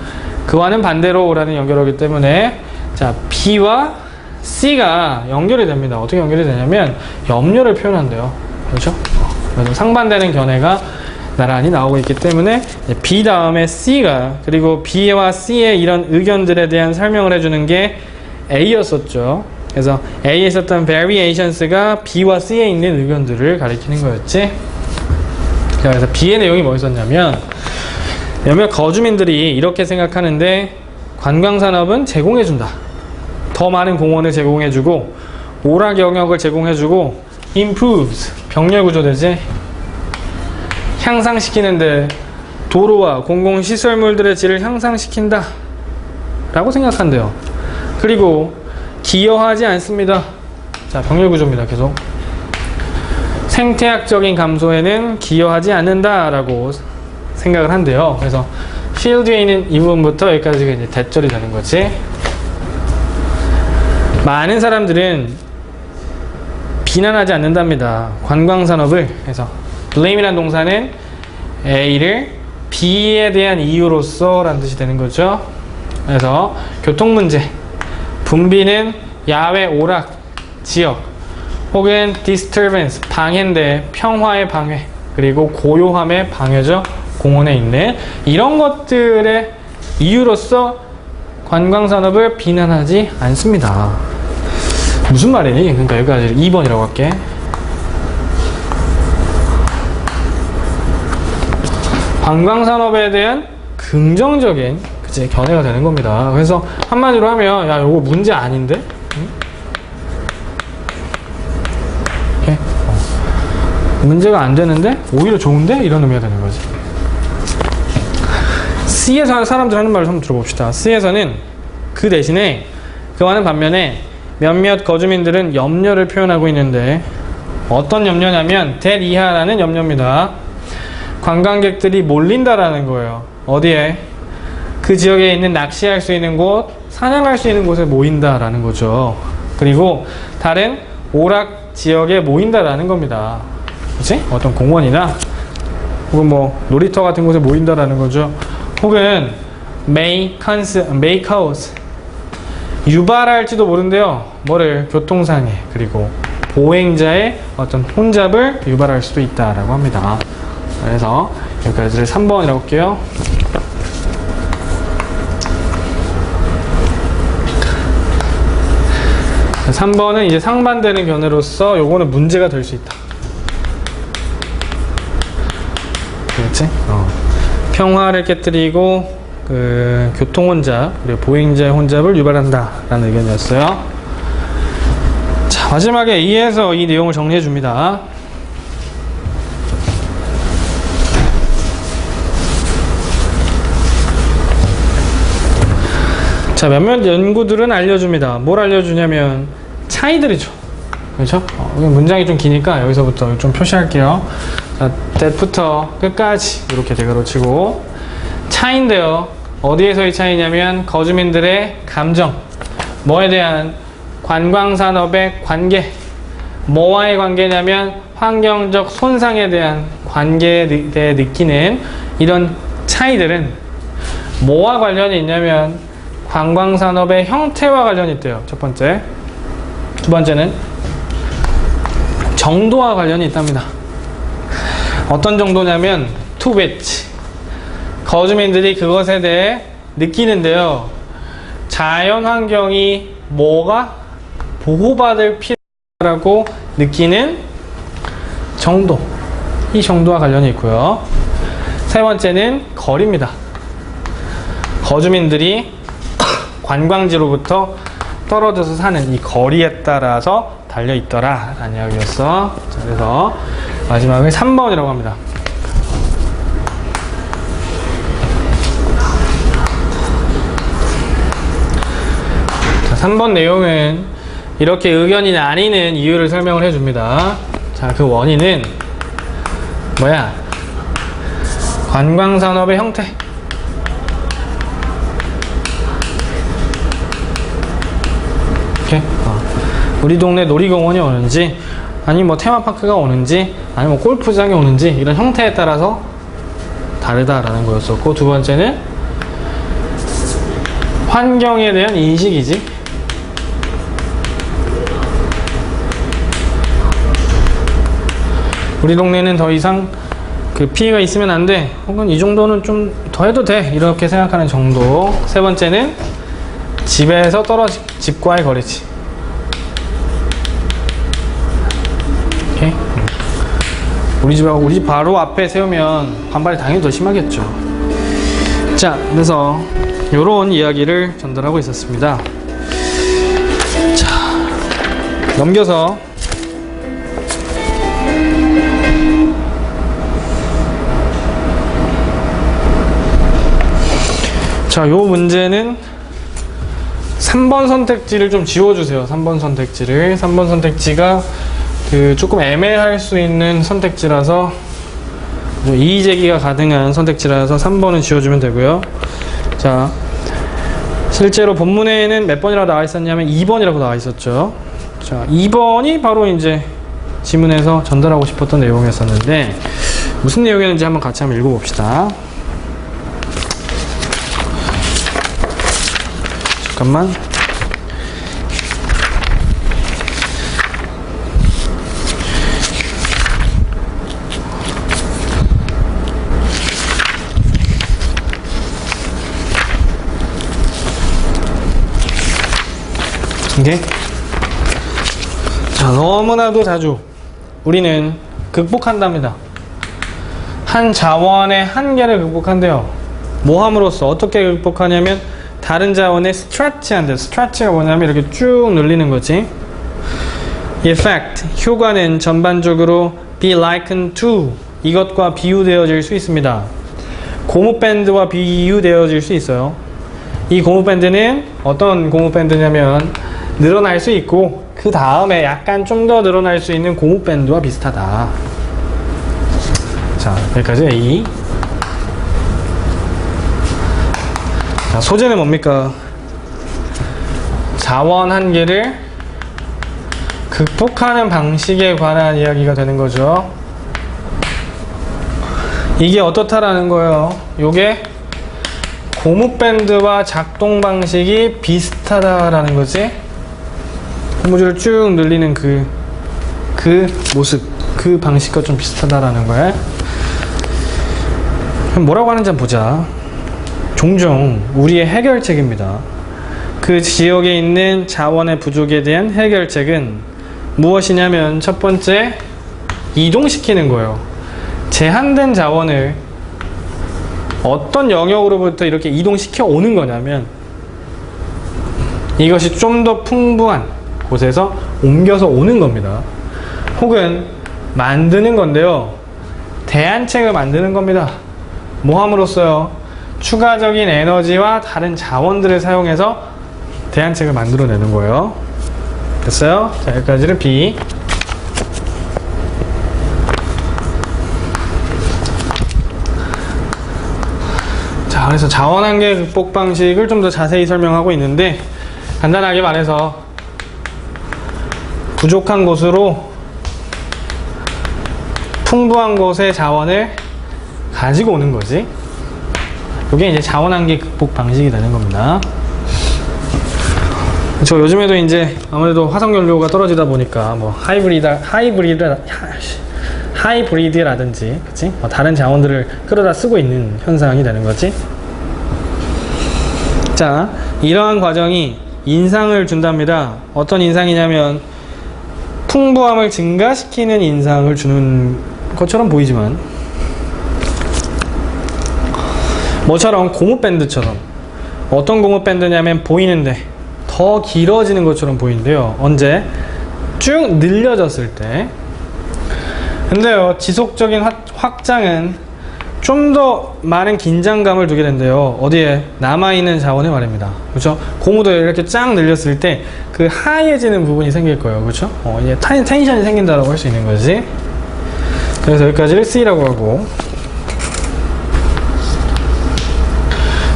그와는 반대로 라는 연결어기 때문에 자, B와 C가 연결이 됩니다. 어떻게 연결이 되냐면 염려를 표현한대요. 그렇죠? 그래서 상반되는 견해가 나란히 나오고 있기 때문에 B 다음에 C가, 그리고 B와 C의 이런 의견들에 대한 설명을 해주는 게 A였었죠. 그래서 A에 있었던 variations가 B와 C에 있는 의견들을 가리키는 거였지. 그래서 B의 내용이 뭐였었냐면 몇몇 거주민들이 이렇게 생각하는데 관광산업은 제공해준다. 더 많은 공원을 제공해주고 오락 영역을 제공해주고 improves, 병렬구조되지, 향상시키는데 도로와 공공시설물들의 질을 향상시킨다 라고 생각한대요. 그리고 기여하지 않습니다. 자, 병렬구조입니다. 계속 생태학적인 감소에는 기여하지 않는다 라고 생각을 한대요. 그래서 field 뒤에 있는 이 부분부터 여기까지가 이제 대절이 되는 거지. 많은 사람들은 비난하지 않는답니다. 관광산업을 해서 blame이라는 동사는 A를 B에 대한 이유로서 라는 뜻이 되는 거죠. 그래서 교통문제, 붐비는 야외 오락 지역, 혹은 disturbance, 방해인데 평화의 방해, 그리고 고요함의 방해죠. 공원에 있는 이런 것들의 이유로서 관광산업을 비난하지 않습니다. 무슨 말이니? 그러니까 여기까지 2번이라고 할게. 관광산업에 대한 긍정적인 그치, 견해가 되는 겁니다. 그래서 한마디로 하면 야 이거 문제 아닌데? 응? 이렇게? 문제가 안 되는데 오히려 좋은데? 이런 의미가 되는 거지. C에서 사람들 하는 말을 한번 들어봅시다. C에서는 그 대신에 그와는 반면에 몇몇 거주민들은 염려를 표현하고 있는데 어떤 염려냐면 that 이하라는 염려입니다. 관광객들이 몰린다라는 거예요. 어디에? 그 지역에 있는 낚시할 수 있는 곳, 사냥할 수 있는 곳에 모인다라는 거죠. 그리고 다른 오락 지역에 모인다라는 겁니다. 그치? 어떤 공원이나 혹은 뭐 놀이터 같은 곳에 모인다라는 거죠. 혹은 may cause 유발할지도 모른대요. 뭐를? 교통상해 그리고 보행자의 어떤 혼잡을 유발할 수도 있다라고 합니다. 그래서 여기까지를 3번이라고 할게요. 자, 3번은 이제 상반되는 견해로서 요거는 문제가 될 수 있다. 그렇지? 평화를 깨뜨리고 그 교통 혼잡 그리고 보행자의 혼잡을 유발한다 라는 의견이었어요. 자, 마지막에 E에서 이 내용을 정리해 줍니다. 자, 몇몇 연구들은 알려줍니다. 뭘 알려주냐면 차이들이죠. 그렇죠? 문장이 좀 기니까 여기서부터 좀 표시할게요. 자, that부터 끝까지 이렇게 대괄호 치고 차이인데요. 어디에서의 차이냐면 거주민들의 감정, 뭐에 대한? 관광산업의 관계. 뭐와의 관계냐면 환경적 손상에 대한 관계에 대해 느끼는 이런 차이들은 뭐와 관련이 있냐면 관광산업의 형태와 관련이 있대요. 첫 번째. 두 번째는 정도와 관련이 있답니다. 어떤 정도냐면 to which 거주민들이 그것에 대해 느끼는데요. 자연환경이 뭐가 보호받을 필요라고 느끼는 정도, 이 정도와 관련이 있고요. 세 번째는 거리입니다. 거주민들이 관광지로부터 떨어져서 사는 이 거리에 따라서 달려있더라 라는 이야기였어. 자, 그래서 마지막에 3번이라고 합니다. 자, 3번 내용은 이렇게 의견이 나뉘는 이유를 설명을 해줍니다. 자, 그 원인은 뭐야? 관광산업의 형태. 이렇게 우리 동네 놀이공원이 오는지, 아니 뭐 테마파크가 오는지, 아니 뭐 골프장이 오는지 이런 형태에 따라서 다르다라는 거였었고, 두 번째는 환경에 대한 인식이지. 우리 동네는 더 이상 그 피해가 있으면 안 돼, 혹은 이 정도는 좀 더 해도 돼, 이렇게 생각하는 정도. 세 번째는 집에서 떨어진 집과의 거리지. 오케이? 우리 집 바로 앞에 세우면 반발이 당연히 더 심하겠죠. 자, 그래서 요런 이야기를 전달하고 있었습니다. 자, 넘겨서 자, 요 문제는 3번 선택지를 좀 지워주세요. 3번 선택지를. 3번 선택지가 그 조금 애매할 수 있는 선택지라서 이의제기가 가능한 선택지라서 3번은 지워주면 되고요. 자, 실제로 본문에는 몇 번이라고 나와 있었냐면 2번이라고 나와 있었죠. 자, 2번이 바로 이제 지문에서 전달하고 싶었던 내용이었었는데 무슨 내용이었는지 한번 같이 한번 읽어봅시다. 잠깐만. 오케이? 자, 너무나도 자주 우리는 극복한답니다. 한 자원의 한계를 극복한대요. 뭐 함으로써 어떻게 극복하냐면 다른 자원에 스트레치한대요. 스트레치가 뭐냐면 이렇게 쭉 늘리는 거지. effect, 효과는 전반적으로 be likened to, 이것과 비유되어질 수 있습니다. 고무밴드와 비유되어질 수 있어요. 이 고무밴드는 어떤 고무밴드냐면 늘어날 수 있고 그 다음에 약간 좀 더 늘어날 수 있는 고무밴드와 비슷하다. 자, 여기까지 A. 자, 소재는 뭡니까? 자원 한계를 극복하는 방식에 관한 이야기가 되는 거죠. 이게 어떻다라는 거예요. 요게 고무밴드와 작동 방식이 비슷하다라는 거지. 고무줄을 쭉 늘리는 그 모습, 그 방식과 좀 비슷하다라는 거야. 뭐라고 하는지 한번 보자. 종종 우리의 해결책입니다. 그 지역에 있는 자원의 부족에 대한 해결책은 무엇이냐면 첫 번째, 이동시키는 거예요. 제한된 자원을 어떤 영역으로부터 이렇게 이동시켜 오는 거냐면 이것이 좀 더 풍부한 곳에서 옮겨서 오는 겁니다. 혹은 만드는 건데요. 대안책을 만드는 겁니다. 뭐 함으로써요? 추가적인 에너지와 다른 자원들을 사용해서 대안책을 만들어내는 거예요. 됐어요? 자, 여기까지는 B. 자, 그래서 자원한계 극복 방식을 좀 더 자세히 설명하고 있는데 간단하게 말해서 부족한 곳으로 풍부한 곳의 자원을 가지고 오는 거지. 이게 이제 자원한계 극복 방식이 되는 겁니다. 저 요즘에도 이제 아무래도 화석연료가 떨어지다 보니까 뭐 하이브리드라든지, 그치? 다른 자원들을 끌어다 쓰고 있는 현상이 되는 거지. 자, 이러한 과정이 인상을 준답니다. 어떤 인상이냐면 풍부함을 증가시키는 인상을 주는 것처럼 보이지만 뭐처럼 고무밴드처럼, 어떤 고무밴드냐면 보이는데 더 길어지는 것처럼 보이는데요. 언제? 쭉 늘려졌을 때. 근데요, 지속적인 확장은 좀 더 많은 긴장감을 두게 된대요. 어디에? 남아있는 자원에 말입니다. 그렇죠? 고무도 이렇게 쫙 늘렸을 때 그 하얘지는 부분이 생길 거예요. 그렇죠? 이제 텐션이 생긴다고 할 수 있는 거지. 그래서 여기까지를 C라고 하고.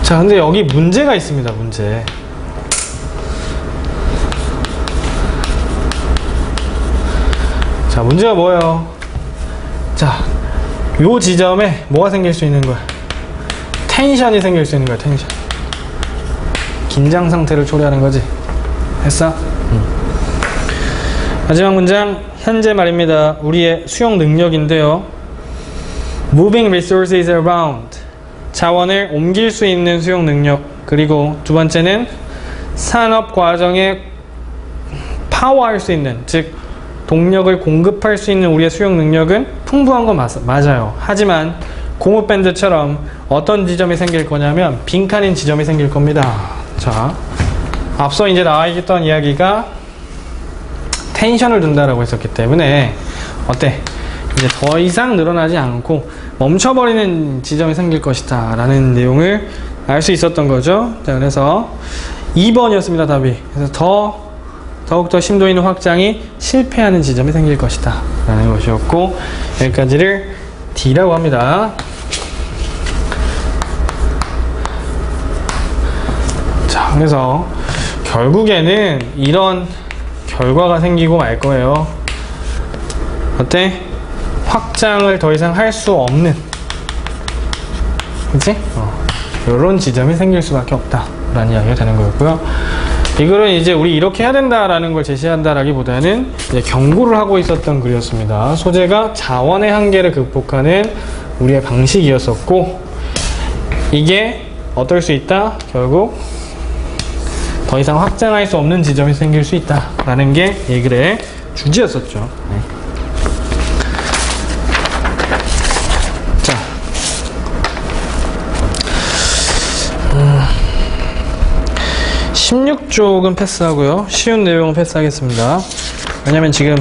자, 근데 여기 문제가 있습니다. 문제. 자, 문제가 뭐예요? 자, 요 지점에 뭐가 생길 수 있는 거야? 텐션이 생길 수 있는 거야. 텐션. 긴장 상태를 초래하는 거지. 했어? 마지막 문장, 현재 말입니다. 우리의 수용 능력인데요. Moving resources around, 자원을 옮길 수 있는 수용 능력. 그리고 두 번째는 산업 과정에 파워할 수 있는, 즉 동력을 공급할 수 있는 우리의 수용 능력은 풍부한 건 맞아요. 하지만 고무밴드처럼 어떤 지점이 생길 거냐면 빈칸인 지점이 생길 겁니다. 자, 앞서 이제 나와 있던 이야기가 텐션을 둔다라고 했었기 때문에 어때? 이제 더 이상 늘어나지 않고 멈춰버리는 지점이 생길 것이다 라는 내용을 알 수 있었던 거죠. 자, 그래서 2번이었습니다. 답이. 그래서 더욱더 심도 있는 확장이 실패하는 지점이 생길 것이다 라는 것이었고, 여기까지를 D라고 합니다. 자, 그래서 결국에는 이런 결과가 생기고 말 거예요. 어때? 확장을 더 이상 할 수 없는, 그치? 이런 지점이 생길 수밖에 없다 라는 이야기가 되는 거였고요. 이거는 이제 우리 이렇게 해야 된다라는 걸 제시한다라기보다는 이제 경고를 하고 있었던 글이었습니다. 소재가 자원의 한계를 극복하는 우리의 방식이었었고, 이게 어떨 수 있다? 결국 더 이상 확장할 수 없는 지점이 생길 수 있다라는 게 이 글의 주제였었죠. 네. 자, 16쪽은 패스하고요. 쉬운 내용은 패스하겠습니다. 왜냐면 지금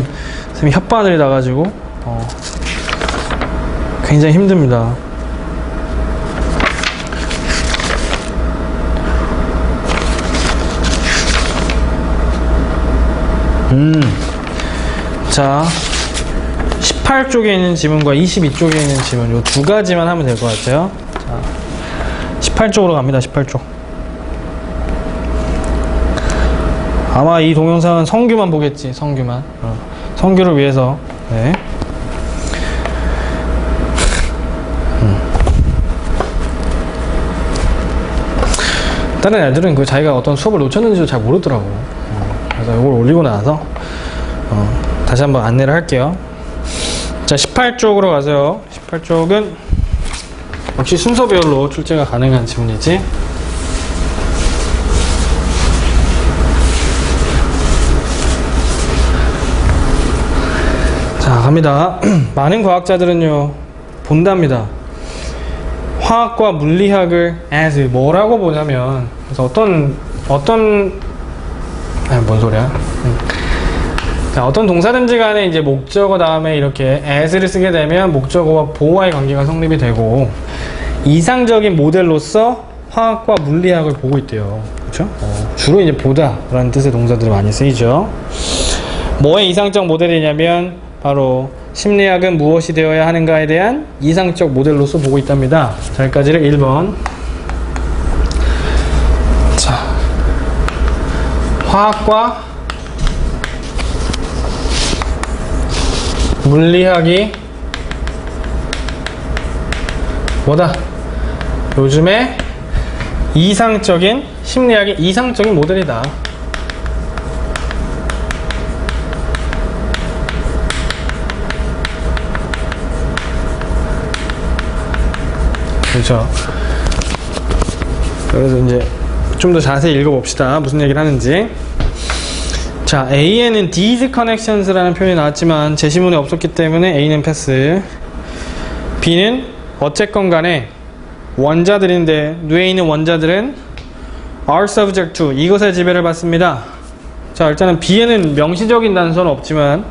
선생님이 혓바늘이 나가지고 굉장히 힘듭니다. 자, 18쪽에 있는 지문과 22쪽에 있는 지문 요 두 가지만 하면 될 것 같아요. 자, 18쪽으로 갑니다. 18쪽. 아마 이 동영상은 성규만 보겠지. 성규만. 성규를 위해서. 네. 다른 애들은 그 자기가 어떤 수업을 놓쳤는지도 잘 모르더라고. 그래서 이걸 올리고 나서 다시 한번 안내를 할게요. 자, 18쪽으로 가세요. 18쪽은 역시 순서별로 출제가 가능한 지문이지. 자, 갑니다. 많은 과학자들은요, 본답니다. 화학과 물리학을 as 뭐라고 보냐면, 그래서 뭔 소리야? 자, 어떤 동사든지 간에 이제 목적어 다음에 이렇게 as를 쓰게 되면 목적어와 보어와의 관계가 성립이 되고, 이상적인 모델로서 화학과 물리학을 보고 있대요. 그렇죠? 주로 이제 보다 라는 뜻의 동사들이 많이 쓰이죠. 뭐의 이상적 모델이냐면 바로 심리학은 무엇이 되어야 하는가에 대한 이상적 모델로서 보고 있답니다. 자, 여기까지를 1번. 자, 화학과 물리학이 뭐다? 요즘에 이상적인, 심리학의 이상적인 모델이다. 그렇죠. 그래서 이제 좀 더 자세히 읽어봅시다. 무슨 얘기를 하는지. 자, A에는 these connections라는 표현이 나왔지만 제시문에 없었기 때문에 A는 패스. B는 어쨌건 간에 원자들인데 뇌에 있는 원자들은 are subject to 이것의 지배를 받습니다. 자, 일단은 B에는 명시적인 단서는 없지만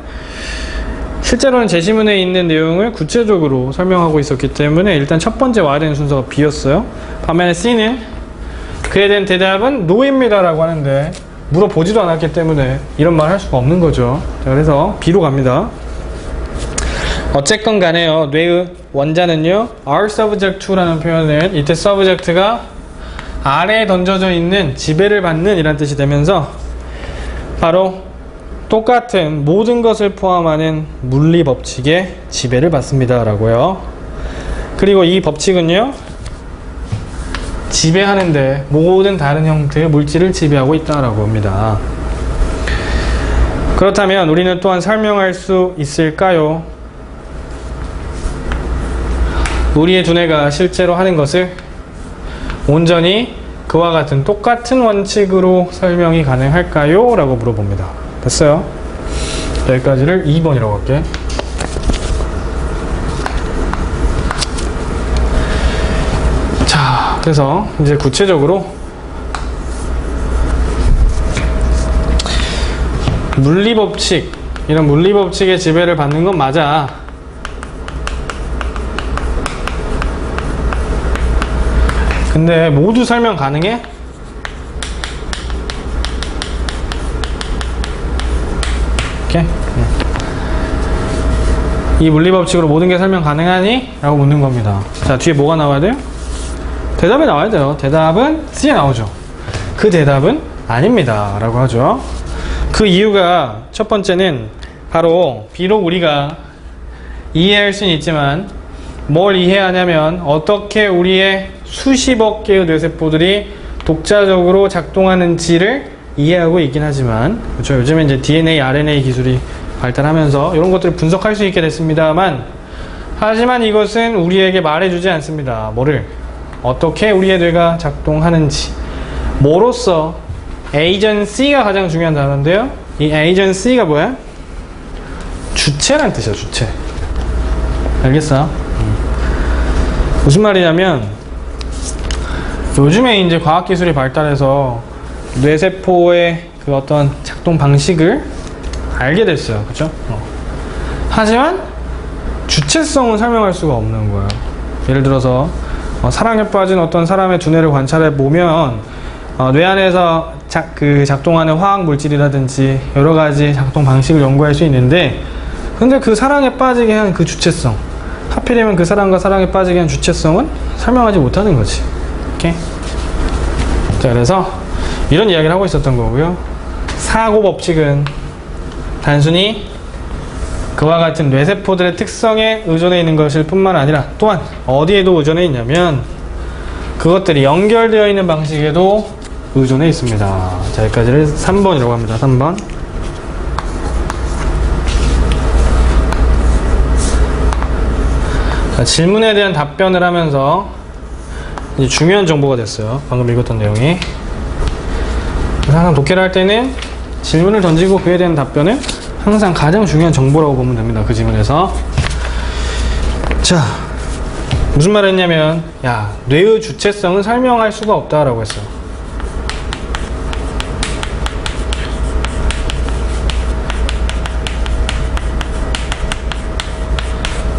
실제로는 제시문에 있는 내용을 구체적으로 설명하고 있었기 때문에 일단 첫 번째 와야 되는 순서가 B였어요. 반면에 C는 그에 대한 대답은 no입니다 라고 하는데 물어보지도 않았기 때문에 이런 말 할 수가 없는 거죠. 자, 그래서 B로 갑니다. 어쨌건 간에요, 뇌의 원자는요 are subject to 라는 표현은 이때 subject가 아래에 던져져 있는 지배를 받는 이란 뜻이 되면서 바로 똑같은 모든 것을 포함하는 물리 법칙의 지배를 받습니다 라고요. 그리고 이 법칙은요 지배하는데 모든 다른 형태의 물질을 지배하고 있다라고 합니다. 그렇다면 우리는 또한 설명할 수 있을까요? 우리의 두뇌가 실제로 하는 것을 온전히 그와 같은 똑같은 원칙으로 설명이 가능할까요? 라고 물어봅니다. 됐어요? 여기까지를 2번이라고 할게. 자, 그래서 이제 구체적으로 물리법칙, 이런 물리법칙의 지배를 받는 건 맞아. 근데 모두 설명 가능해? 오케이? 이 물리법칙으로 모든 게 설명 가능하니? 라고 묻는 겁니다. 자, 뒤에 뭐가 나와야 돼요? 대답이 나와야 돼요. 대답은 C에 나오죠. 그 대답은 아닙니다 라고 하죠. 그 이유가 첫 번째는 바로 비록 우리가 이해할 수는 있지만 뭘 이해하냐면 어떻게 우리의 수십억 개의 뇌세포들이 독자적으로 작동하는지를 이해하고 있긴 하지만, 그렇죠. 요즘에 이제 DNA, RNA 기술이 발달하면서 이런 것들을 분석할 수 있게 됐습니다만, 하지만 이것은 우리에게 말해주지 않습니다. 뭐를? 어떻게 우리의 뇌가 작동하는지. 뭐로써? agency가 가장 중요한 단어인데요. 이 agency가 뭐야? 주체란 뜻이야, 주체. 알겠어? 무슨 말이냐면, 요즘에 이제 과학기술이 발달해서 뇌세포의 그 어떤 작동 방식을 알게 됐어요. 그쵸? 하지만 주체성은 설명할 수가 없는 거예요. 예를 들어서 사랑에 빠진 어떤 사람의 두뇌를 관찰해 보면 뇌 안에서 작동하는 화학 물질이라든지 여러 가지 작동 방식을 연구할 수 있는데, 근데 그 사랑에 빠지게 한 그 주체성, 하필이면 그 사람과 사랑에 빠지게 한 주체성은 설명하지 못하는 거지. 오케이? 자, 그래서 이런 이야기를 하고 있었던 거고요. 사고 법칙은 단순히 그와 같은 뇌세포들의 특성에 의존해 있는 것일 뿐만 아니라 또한 어디에도 의존해 있냐면 그것들이 연결되어 있는 방식에도 의존해 있습니다. 자, 여기까지를 3번이라고 합니다. 3번. 자, 질문에 대한 답변을 하면서 이제 중요한 정보가 됐어요. 방금 읽었던 내용이. 항상 독해를 할 때는 질문을 던지고 그에 대한 답변은 항상 가장 중요한 정보라고 보면 됩니다. 그 지문에서. 자, 무슨 말을 했냐면, 야, 뇌의 주체성은 설명할 수가 없다라고 했어요.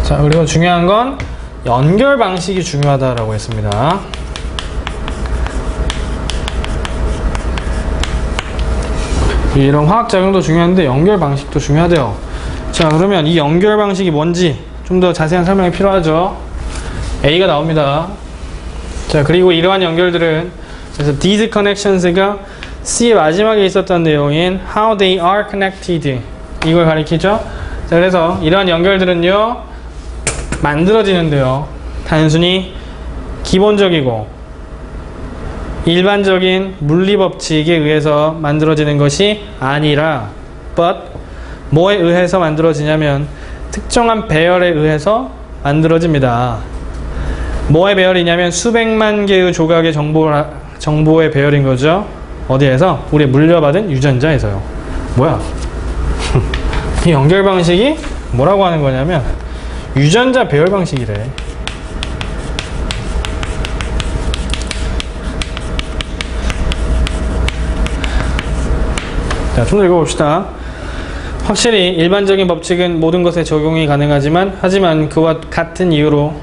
자, 그리고 중요한 건 연결 방식이 중요하다라고 했습니다. 이런 화학작용도 중요한데 연결 방식도 중요하대요. 자, 그러면 이 연결 방식이 뭔지 좀 더 자세한 설명이 필요하죠. A가 나옵니다. 자, 그리고 이러한 연결들은, 그래서 these connections가 C의 마지막에 있었던 내용인 how they are connected, 이걸 가리키죠. 자, 그래서 이러한 연결들은요 만들어지는데요, 단순히 기본적이고 일반적인 물리법칙에 의해서 만들어지는 것이 아니라 but 뭐에 의해서 만들어지냐면 특정한 배열에 의해서 만들어집니다. 뭐의 배열이냐면 수백만 개의 조각의 정보의 배열인 거죠. 어디에서? 우리 물려받은 유전자에서요. 뭐야? 이 연결 방식이 뭐라고 하는 거냐면 유전자 배열 방식이래. 자, 좀 더 읽어봅시다. 확실히 일반적인 법칙은 모든 것에 적용이 가능하지만, 하지만 그와 같은 이유로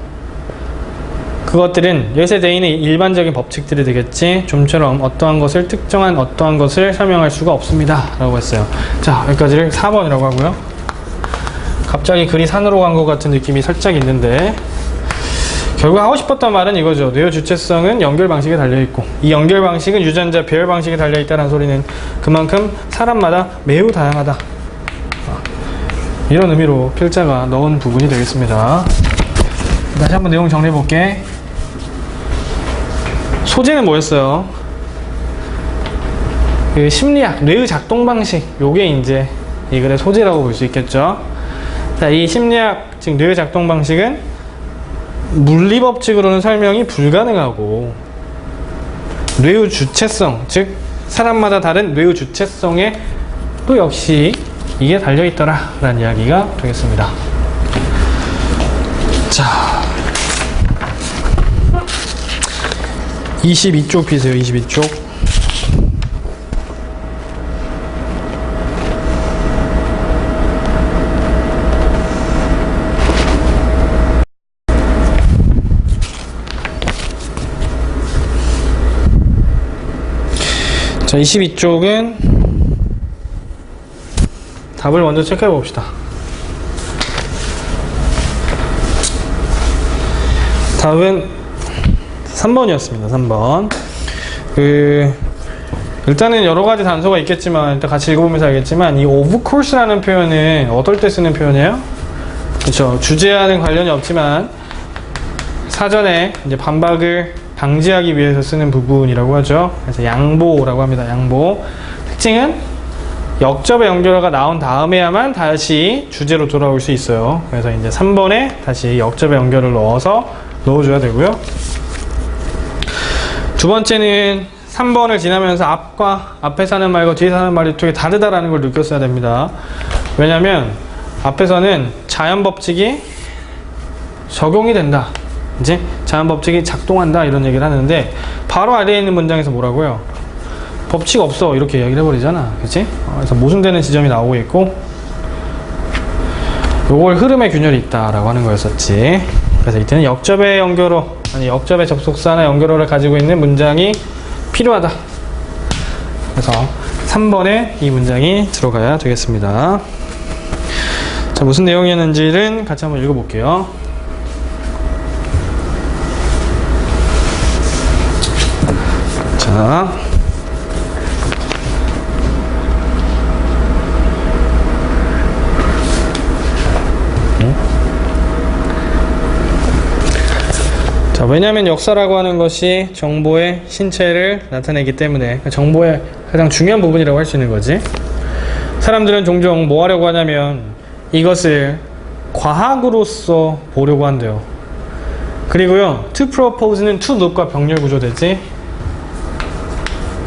그것들은 여기서 대인의 일반적인 법칙들이 되겠지, 좀처럼 어떠한 것을 특정한 어떠한 것을 설명할 수가 없습니다 라고 했어요. 자, 여기까지를 4번이라고 하고요. 갑자기 글이 산으로 간 것 같은 느낌이 살짝 있는데, 결국 하고 싶었던 말은 이거죠. 뇌의 주체성은 연결 방식에 달려있고, 이 연결 방식은 유전자 배열 방식에 달려있다는 소리는 그만큼 사람마다 매우 다양하다, 이런 의미로 필자가 넣은 부분이 되겠습니다. 다시 한번 내용 정리해 볼게. 소재는 뭐였어요? 그 심리학, 뇌의 작동 방식, 요게 이제 이 글의 소재라고 볼 수 있겠죠. 자, 이 심리학, 즉 뇌의 작동 방식은 물리법칙으로는 설명이 불가능하고, 뇌의 주체성, 즉 사람마다 다른 뇌의 주체성에 또 역시 이게 달려있더라 라는 이야기가 되겠습니다. 자, 22쪽 피세요. 22쪽. 자, 22쪽은 답을 먼저 체크해 봅시다. 답은 3번이었습니다. 3번. 일단은 여러 가지 단서가 있겠지만, 일단 같이 읽어보면서 알겠지만, 이 of course라는 표현은 어떨 때 쓰는 표현이에요? 그렇죠. 주제와는 관련이 없지만, 사전에 이제 반박을 방지하기 위해서 쓰는 부분이라고 하죠. 그래서 양보라고 합니다. 양보. 특징은 역접의 연결어가 나온 다음에야만 다시 주제로 돌아올 수 있어요. 그래서 이제 3번에 다시 역접의 연결을 넣어줘야 되고요. 두 번째는 3번을 지나면서 앞에서 하는 말과 뒤에서 하는 말이 되게 다르다라는 걸 느꼈어야 됩니다. 왜냐면 앞에서는 자연법칙이 적용이 된다, 이제 자연법칙이 작동한다 이런 얘기를 하는데, 바로 아래에 있는 문장에서 뭐라고요? 법칙 없어 이렇게 이야기를 해버리잖아. 그치? 그래서 모순되는 지점이 나오고 있고, 요걸 흐름의 균열이 있다 라고 하는 거였었지. 그래서 이때는 역접의 연결어, 아니 역접의 접속사나 연결어를 가지고 있는 문장이 필요하다. 그래서 3번에 이 문장이 들어가야 되겠습니다. 자, 무슨 내용이었는지를 같이 한번 읽어볼게요. 자, 자, 왜냐하면 역사라고 하는 것이 정보의 신체를 나타내기 때문에 정보의 가장 중요한 부분이라고 할 수 있는 거지. 사람들은 종종 뭐 하려고 하냐면 이것을 과학으로서 보려고 한대요. 그리고요, to propose는 to look과 병렬 구조되지.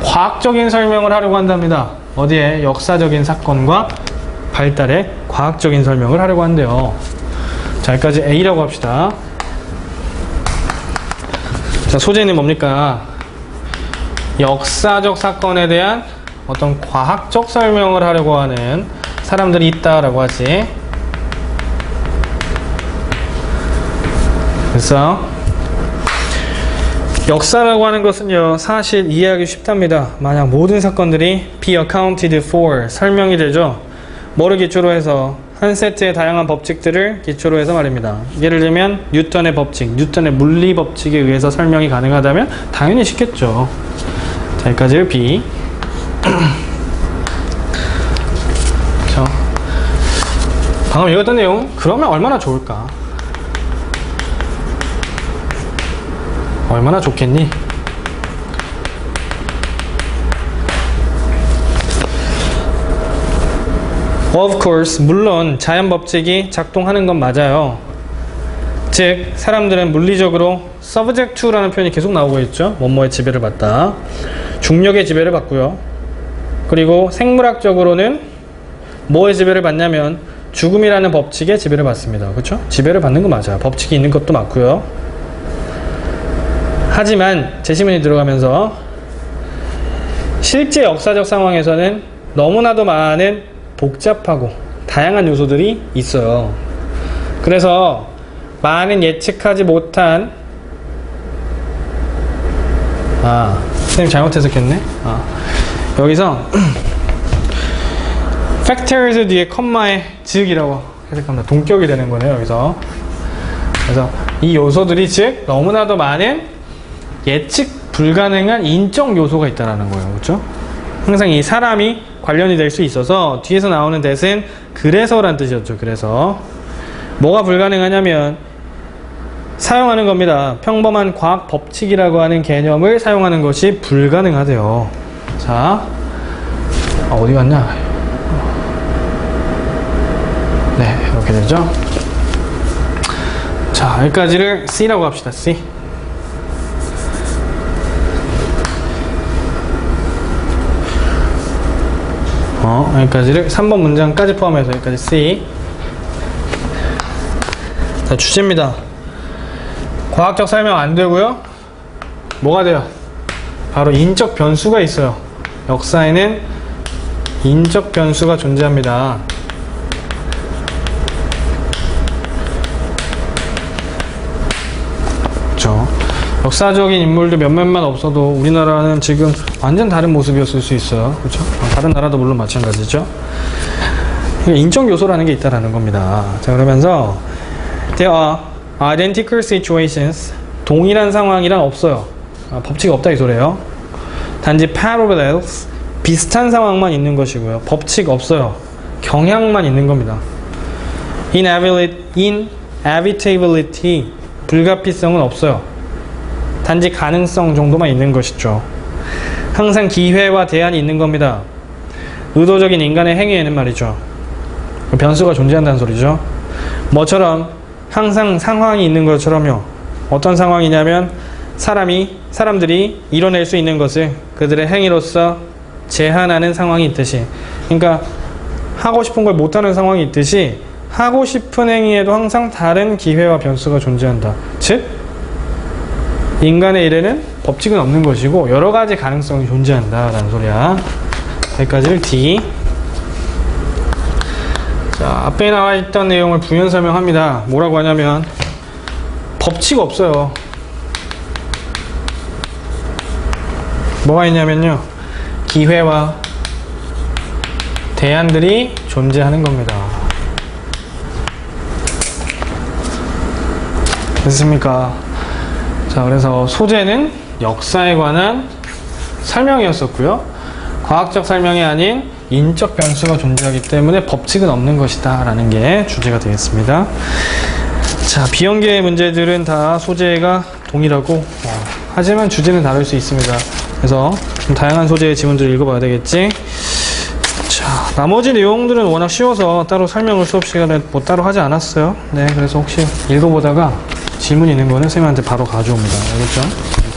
과학적인 설명을 하려고 한답니다. 어디에? 역사적인 사건과 발달에 과학적인 설명을 하려고 한대요. 자, 여기까지 A라고 합시다. 자, 소재는 뭡니까? 역사적 사건에 대한 어떤 과학적 설명을 하려고 하는 사람들이 있다라고 하지. 그래서 역사라고 하는 것은요, 사실 이해하기 쉽답니다. 만약 모든 사건들이 be accounted for, 설명이 되죠. 뭐를 기초로 해서? 한 세트의 다양한 법칙들을 기초로 해서 말입니다. 예를 들면 뉴턴의 법칙, 뉴턴의 물리 법칙에 의해서 설명이 가능하다면 당연히 쉽겠죠. 자, 여기까지 B. 그렇죠. 방금 읽었던 내용, 그러면 얼마나 좋을까? 얼마나 좋겠니? Of course, 물론 자연법칙이 작동하는 건 맞아요. 즉, 사람들은 물리적으로 subject to라는 표현이 계속 나오고 있죠. 뭐뭐의 지배를 받다. 중력의 지배를 받고요. 그리고 생물학적으로는 뭐의 지배를 받냐면 죽음이라는 법칙의 지배를 받습니다. 그렇죠? 지배를 받는 거 맞아요. 법칙이 있는 것도 맞고요. 하지만 제시문이 들어가면서 실제 역사적 상황에서는 너무나도 많은 복잡하고 다양한 요소들이 있어요. 그래서 많은 예측하지 못한 선생님 잘못 해석했네. 여기서 factors 뒤에 컴마에 즉이라고 해석합니다. 동격이 되는 거네요. 여기서. 그래서 이 요소들이 즉 너무나도 많은 예측 불가능한 인적 요소가 있다는 거예요. 그렇죠? 항상 이 사람이 관련이 될 수 있어서 뒤에서 나오는 that은 그래서란 뜻이었죠. 그래서 뭐가 불가능하냐면 사용하는 겁니다. 평범한 과학 법칙이라고 하는 개념을 사용하는 것이 불가능하대요. 자, 어디 갔냐? 네, 이렇게 되죠. 자, 여기까지를 C라고 합시다. C. 여기까지를 3번 문장까지 포함해서 여기까지 C. 자, 주제입니다. 과학적 설명 안 되고요. 뭐가 돼요? 바로 인적 변수가 있어요. 역사에는 인적 변수가 존재합니다. 그렇죠. 역사적인 인물들 몇몇만 없어도 우리나라는 지금 완전 다른 모습이었을 수 있어요. 그렇죠? 다른 나라도 물론 마찬가지죠. 인적 요소라는 게 있다라는 겁니다. 자, 그러면서 There are identical situations 동일한 상황이란 없어요. 법칙이 없다 이 소리예요. 단지 parallels, 비슷한 상황만 있는 것이고요. 법칙 없어요. 경향만 있는 겁니다. inevitability, 불가피성은 없어요. 단지 가능성 정도만 있는 것이죠. 항상 기회와 대안이 있는 겁니다. 의도적인 인간의 행위에는 말이죠. 변수가 존재한다는 소리죠. 뭐처럼 항상 상황이 있는 것처럼요. 어떤 상황이냐면 사람들이 이뤄낼 수 있는 것을 그들의 행위로서 제한하는 상황이 있듯이, 그러니까 하고 싶은 걸 못하는 상황이 있듯이 하고 싶은 행위에도 항상 다른 기회와 변수가 존재한다. 즉 인간의 일에는 법칙은 없는 것이고 여러 가지 가능성이 존재한다 라는 소리야. 여기까지를 D. 자, 앞에 나와 있던 내용을 부연 설명합니다. 뭐라고 하냐면 법칙 없어요. 뭐가 있냐면요, 기회와 대안들이 존재하는 겁니다. 됐습니까? 자, 그래서 소재는 역사에 관한 설명이었었고요. 과학적 설명이 아닌 인적 변수가 존재하기 때문에 법칙은 없는 것이다 라는 게 주제가 되겠습니다. 자, 비연계의 문제들은 다 소재가 동일하고 하지만 주제는 다를 수 있습니다. 그래서 좀 다양한 소재의 지문들을 읽어봐야 되겠지. 자, 나머지 내용들은 워낙 쉬워서 따로 설명을 수업 시간에 뭐 따로 하지 않았어요. 네, 그래서 혹시 읽어보다가 질문 있는 거는 선생님한테 바로 가져옵니다. 알겠죠?